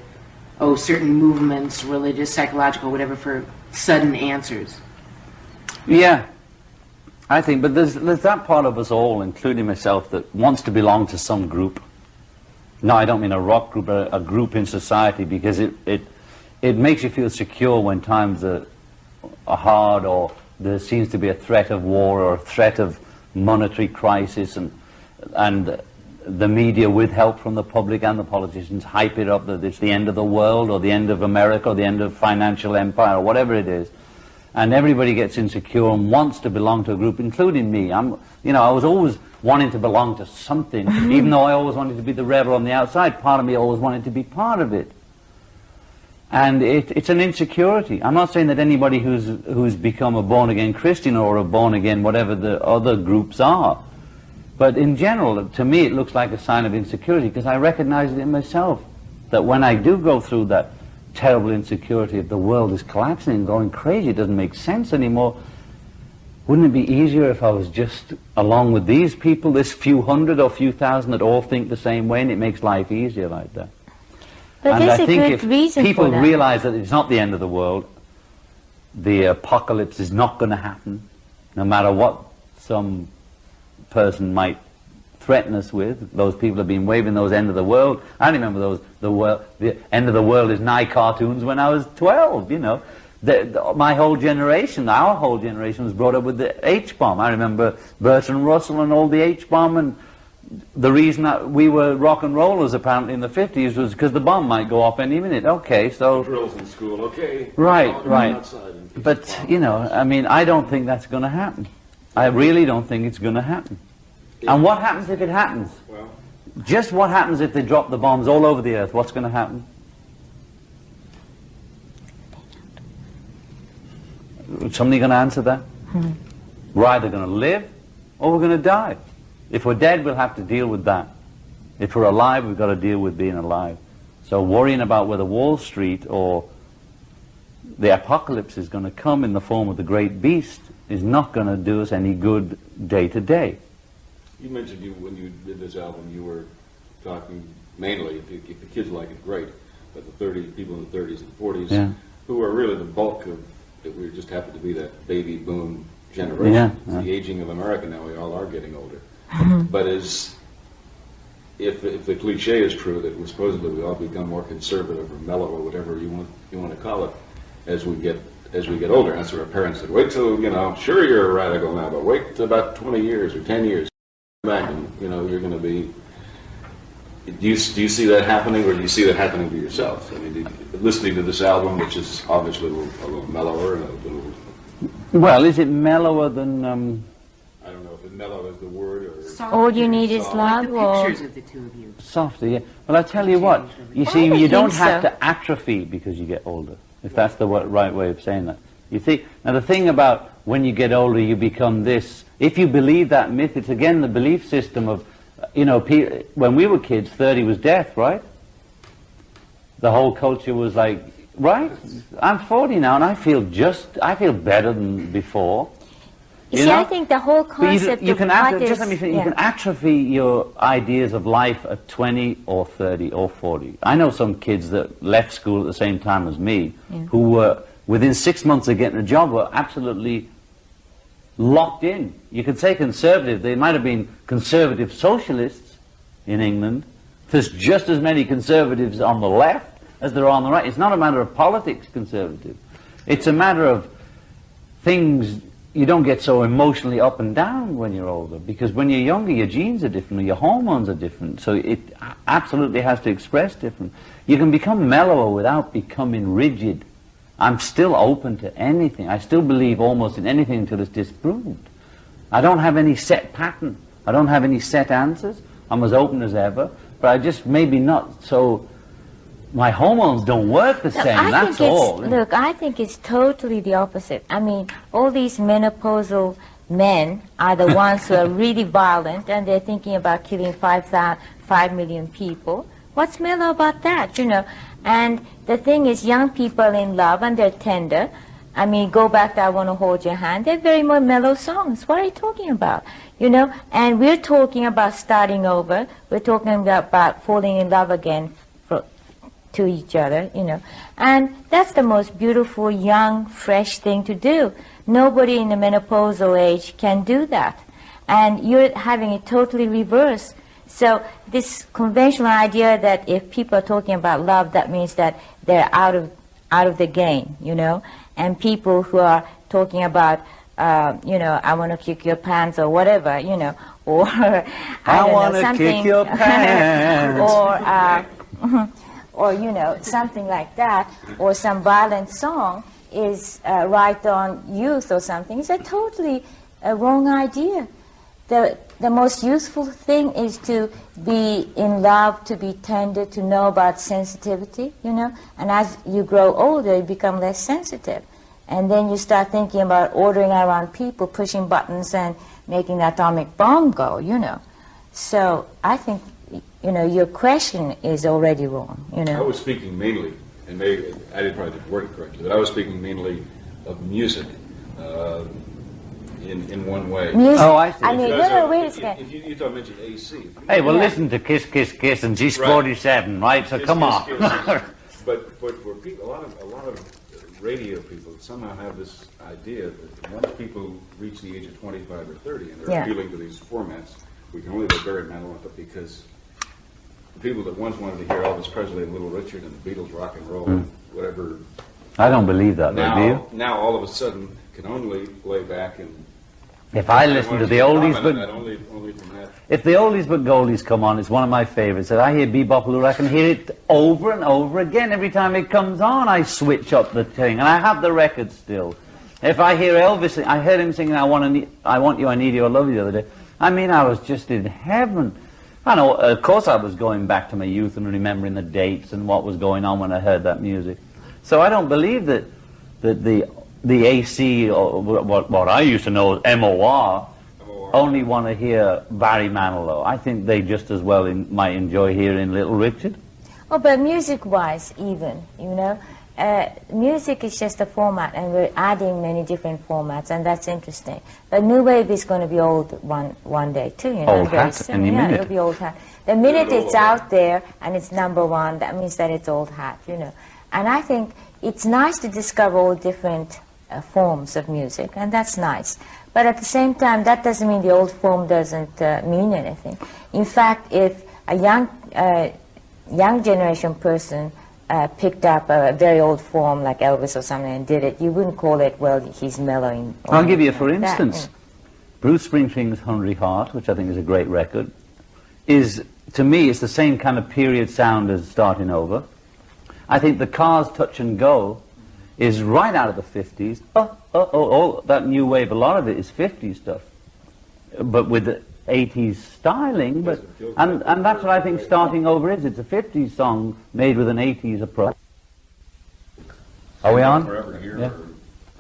certain movements, religious, psychological, whatever, for sudden answers? Yeah, I think, but there's that part of us all, including myself, that wants to belong to some group. No, I don't mean a rock group, a group in society, because it makes you feel secure when times are hard, or there seems to be a threat of war or a threat of monetary crisis, and the media, with help from the public and the politicians, hype it up that it's the end of the world or the end of America or the end of financial empire or whatever it is. And everybody gets insecure and wants to belong to a group, including me. I was always wanting to belong to something, even though I always wanted to be the rebel on the outside. Part of me always wanted to be part of it. And it's an insecurity. I'm not saying that anybody who's become a born-again Christian or a born-again whatever the other groups are. But in general, to me, it looks like a sign of insecurity, because I recognize it in myself, that when I do go through that terrible insecurity of the world is collapsing and going crazy, it doesn't make sense anymore, wouldn't it be easier if I was just along with these people, this few hundred or few thousand that all think the same way, and it makes life easier like that? But And there's I a think good if reason people for that. realize that it's not the end of the world, the apocalypse is not going to happen, no matter what some person might threaten us with. Those people have been waving those end of the world. I remember those the end of the world is nigh cartoons when I was 12. You know, my whole generation, our whole generation, was brought up with the H-bomb. I remember Bertrand Russell and all the H-bomb, and the reason that we were rock and rollers apparently in the 50s was because the bomb might go off any minute. Okay, so Drills in school, okay. right. Outside in case But of you know, I mean, I don't think that's going to happen. I really don't think it's going to happen. And what happens if it happens? Well, Just what happens if they drop the bombs all over the earth? What's going to happen? Somebody going to answer that? We're either going to live or we're going to die. If we're dead, we'll have to deal with that. If we're alive, we've got to deal with being alive. So worrying about whether Wall Street or the apocalypse is going to come in the form of the great beast is not going to do us any good day to day. you mentioned when you did this album, you were talking mainly, if the kids like it, great, but the people in the 30s and 40s, Yeah. who are really the bulk of, that we just happen to be that baby boom generation. Yeah, It's the aging of America now, we all are getting older. But if the cliche is true that supposedly we all become more conservative or mellow or whatever you want to call it as we get older. That's what our parents said. Wait till, sure you're a radical now, but wait till about 20 years or 10 years back and, you're going to be... Do you see that happening, or do you see that happening to yourself? I mean, listening to this album, which is obviously a little mellower and a little... Well, is it mellower than... I don't know if mellow is the word or... All you need is love, The or pictures of the two of you. Softer, yeah. Well, I tell you what, you I see, don't you don't think have so. to atrophy because you get older, if that's the right way of saying that. You see, now the thing about when you get older, you become this. If you believe that myth, it's again the belief system of, when we were kids, 30 was death, right? The whole culture was like, right? I'm 40 now, and I feel better than before. You see, I think the whole concept you of can what just is- let me finish. yeah. You can atrophy your ideas of life at 20 or 30 or 40. I know some kids that left school at the same time as me, who were within 6 months of getting a job were absolutely locked in. You could say conservative. They might have been conservative socialists in England. There's just as many conservatives on the left as there are on the right. It's not a matter of politics, conservative. It's a matter of things. You don't get so emotionally up and down when you're older, because when you're younger, your genes are different, your hormones are different, so it absolutely has to express different. You can become mellower without becoming rigid. I'm still open to anything. I still believe almost in anything until it's disproved. I don't have any set pattern. I don't have any set answers. I'm as open as ever, but I just maybe not so... My hormones don't work the same, I that's think all. Look, I think it's totally the opposite. I mean, all these menopausal men are the ones who are really violent, and they're thinking about killing 5 million people. What's mellow about that, And the thing is, young people in love, and they're tender. I mean, go back to I Want to Hold Your Hand. They're very more mellow songs. What are you talking about? And we're talking about starting over. We're talking about falling in love again to each other, and that's the most beautiful, young, fresh thing to do. Nobody in the menopausal age can do that, and you're having it totally reversed. So this conventional idea that if people are talking about love, that means that they're out of the game, and people who are talking about I want to kick your pants or whatever, or I want to something, kick your pants. or something like that, or some violent song is right on youth or something. It's a totally wrong idea. the most useful thing is to be in love, to be tender, to know about sensitivity, you know. And as you grow older, you become less sensitive. And then you start thinking about ordering around people, pushing buttons and making the atomic bomb go, you know. So I think, you know, your question is already wrong, you know. I was speaking mainly, and maybe I didn't probably word it correctly, but I was speaking mainly of music in one way. Music. Oh, I see. I mean, Because, wait a second. If you don't mention AC. Hey, well, Yeah. listen to Kiss, Kiss, Kiss, and she's Right. 47, right? So Kiss, come kiss, on. kiss. But for people, a lot of radio people somehow have this idea that once people reach the age of 25 or 30 and they're Yeah. appealing to these formats, we can only go very metal with it because the people that once wanted to hear Elvis Presley and Little Richard and the Beatles rock and roll, whatever, I don't believe that, though, do you? now all of a sudden can only lay back and If I listen to the oldies, but but only from that. if the oldies but goldies come on, it's one of my favorites. If I hear Bebop Lou, I can hear it over and over again. Every time it comes on, I switch up the thing, and I have the record still. If I hear Elvis, I heard him singing "I Want You, I Need You, I Love You" the other day. I mean, I was just in heaven. I know, of course, I was going back to my youth and remembering the dates and what was going on when I heard that music. So I don't believe that the AC, or what I used to know as MOR, only want to hear Barry Manilow. I think they just as well might enjoy hearing Little Richard. Oh, but music-wise, even, you know, music is just a format, and we're adding many different formats, and that's interesting. But new wave is going to be old one day too, you know. Old very hat soon. any Yeah, minute. it'll be old hat. The minute it's out there and it's number one, that means that it's old hat, you know. And I think it's nice to discover all different forms of music, and that's nice. But at the same time, that doesn't mean the old form doesn't mean anything. In fact, if a young generation person picked up a very old form like Elvis or something and did it, you wouldn't call it, well, he's mellowing. or I'll give you, anything for like that, instance, Bruce Springsteen's Hungry Heart, which I think is a great record, is, to me, it's the same kind of period sound as Starting Over. I think the Cars Touch and Go is right out of the 50s. That new wave, a lot of it is 50s stuff, but with the 80s styling. But and that's what I think Starting Over is. It's a 50s song made with an 80s approach. Are we on? Forever here, Yeah.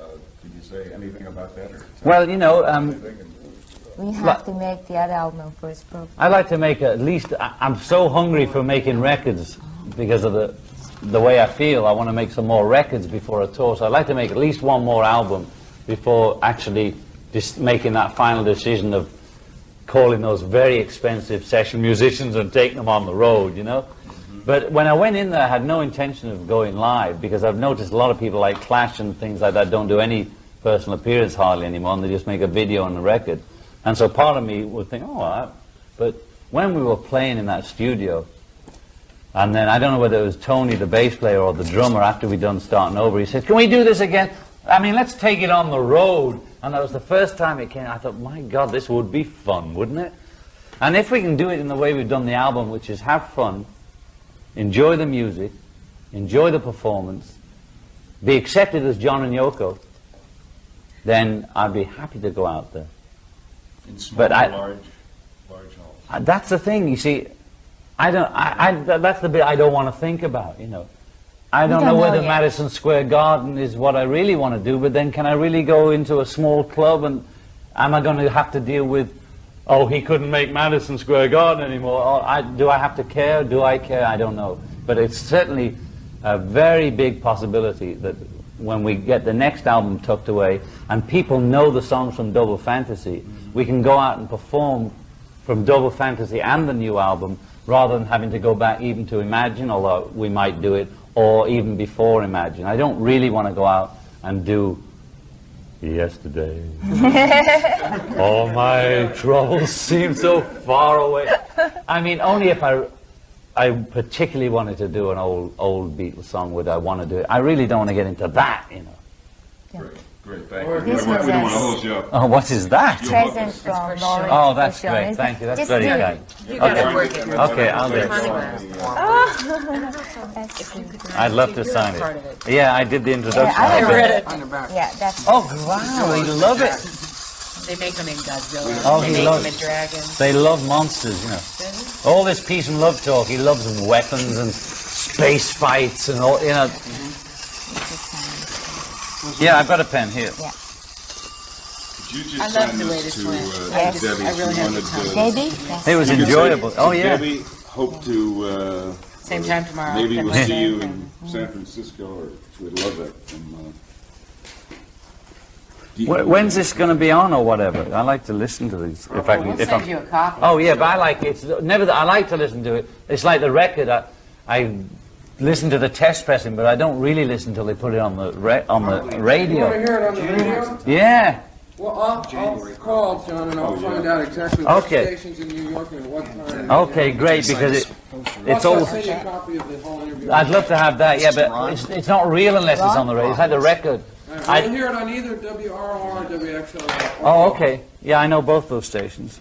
or did you say anything about that? Or Well, you know, We have to make the other album first program. I like to make at least. I'm so hungry for making records because of the way I feel. I want to make some more records before a tour. So I'd like to make at least one more album before actually just making that final decision of calling those very expensive session musicians and taking them on the road, you know. But when I went in there, I had no intention of going live because I've noticed a lot of people like Clash and things like that don't do any personal appearance hardly anymore, and they just make a video on the record. And so part of me would think, but when we were playing in that studio, and then I don't know whether it was Tony, the bass player, or the drummer, after we'd done Starting Over, he said, "Can we do this again? I mean, let's take it on the road." And that was the first time it came. I thought, my God, this would be fun, wouldn't it? And if we can do it in the way we've done the album, which is have fun, enjoy the music, enjoy the performance, be accepted as John and Yoko, then I'd be happy to go out there. in small, But large halls. That's the thing, you see. That's the bit I don't want to think about, you know. I don't know whether yet. Madison Square Garden is what I really want to do, but then can I really go into a small club, and am I going to have to deal with, oh, he couldn't make Madison Square Garden anymore? Or do I have to care? Do I care? I don't know. But it's certainly a very big possibility that when we get the next album tucked away and people know the songs from Double Fantasy, we can go out and perform from Double Fantasy and the new album rather than having to go back even to Imagine, although we might do it, or even before Imagine. I don't really want to go out and do Yesterday. All my troubles seem so far away. I mean, only if I particularly wanted to do an old Beatles song would I want to do it. I really don't want to get into that, you know. Great, thank Or you. this We're was doing a a- whole show. Oh, what is that? Present from Laurie. Oh, that's Kaye. great. Thank you. That's Just very do it. kind. You gotta Okay. work it. Okay, I'll do it. That's good. I'd love to sign part it. of it. Yeah, I did the introduction. Yeah, I of it. read it. Yeah, that's Oh, wow, we love it. They make them in Godzilla. Oh, they he make loves- them in dragons. They love monsters, you know. All this peace and love talk, he loves weapons and space fights and all, you know. Yeah, I've got a pen here. Yeah. Could you just I love sign the way this this to went. Yes. Debbie? I really She have wanted the time. Baby? Yes. It was You could say, enjoyable. Oh, yeah. Debbie, hope to Same time tomorrow. maybe Can we'll we see do you it? in San Francisco, or she would love that. When's this going to be on or whatever? I like to listen to these. If I can, We'll if send I'm, you a copy. oh yeah, but I like it. It's never. I like to listen to it. It's like the record. I listen to the test pressing, but I don't really listen till they put it on the You want to radio. hear it on the radio? Yeah. Well, I'll call, John, and I'll find out exactly what Okay. stations in New York and what time. Okay, great, because it's Also, all. I'll send you a copy of the whole interview. I'd love to have that. Yeah, but it's not real unless it's on the radio. It's like the record. You can hear it on either WROR or WXLR. Oh, okay. Yeah, I know both those stations.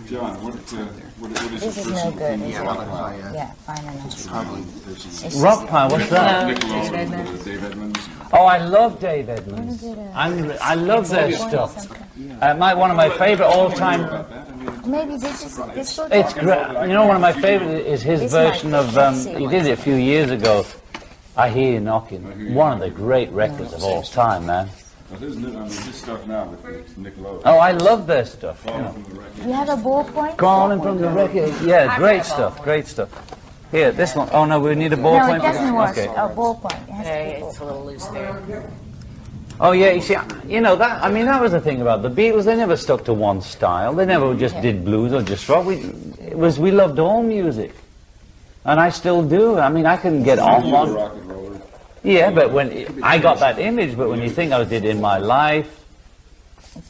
John, what is This your is no personal good, opinion is of it? Rock Pile? Yeah, fine enough. Rock pile, what's that? Nick Dave Lowe, Edmonds. Dave Edmonds. Oh, I love Dave Edmonds. I love their stuff. One of my favorite all-time. Maybe this is this will It's great. You know, one of my favorite is his This version might of. be He did it a few years ago. I Hear You Knocking. One of the great records of all time, man. Well, his stuff now with Nick Lowe. Oh, I love their stuff. You know. From the record. you have a ballpoint? Calling from the record. Yeah, great stuff. Great stuff. Here, this one. Oh no, we need a No, ballpoint. it doesn't work. Okay. A ballpoint. It has to Okay, be it's a little loose there. Oh yeah, you see, you know that. I mean, that was the thing about the Beatles. They never stuck to one style. They never just did blues or just rock. We loved all music, and I still do. I mean, I can get on You were one. rock and roller. Yeah, but when I got that image, but when you think I did In My Life,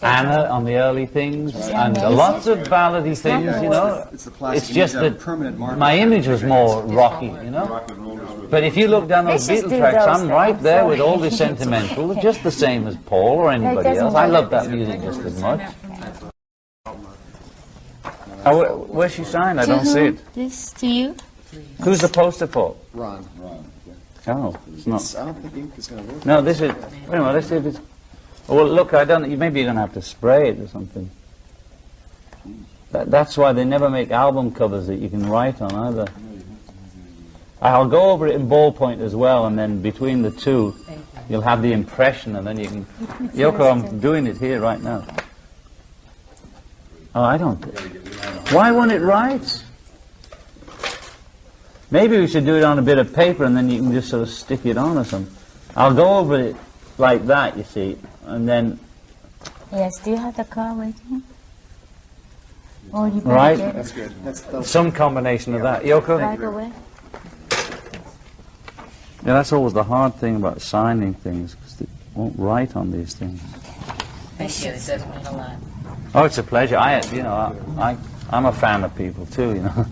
Anna on the early things, and amazing? lots of ballady things, you know. It's the plastic. It's just You need that a permanent marker. my image was more rocky, you know. Rock and rollers with But if you look down those Let's just Beatle do tracks, those I'm then. right there So- with all the sentimental, just the same as Paul or anybody doesn't else. I work. love that music just as much. Oh, where's she signed? I don't see it. This to you? Who's the poster for? Ron. Oh, it's not. I don't think ink is going to work. No, this is. Wait a minute. Let's see if it's. Oh, well, look, I don't. Maybe you're gonna have to spray it or something. That's why they never make album covers that you can write on either. I'll go over it in ballpoint as well, and then between the two, you'll have the impression, and then you can. Yoko, I'm doing it here right now. Oh, I don't. Why won't it write? Maybe we should do it on a bit of paper, and then you can just sort of stick it on or something. I'll go over it like that, you see, and then. Yes. Do you have the car waiting? Or you better Right. get it That's good. That's Some combination of that. Yoko? right away? Yeah, that's always the hard thing about signing things, because they won't write on these things. Thank you. It does mean a lot. Oh, it's a pleasure. I'm a fan of people too, you know.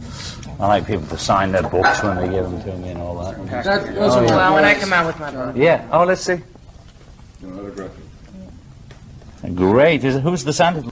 I like people to sign their books when they give them to me and all that. Those are my Well, when I boys. come out with my book. Yeah. Oh, let's see. Another graphic. Great. Who's the Santa?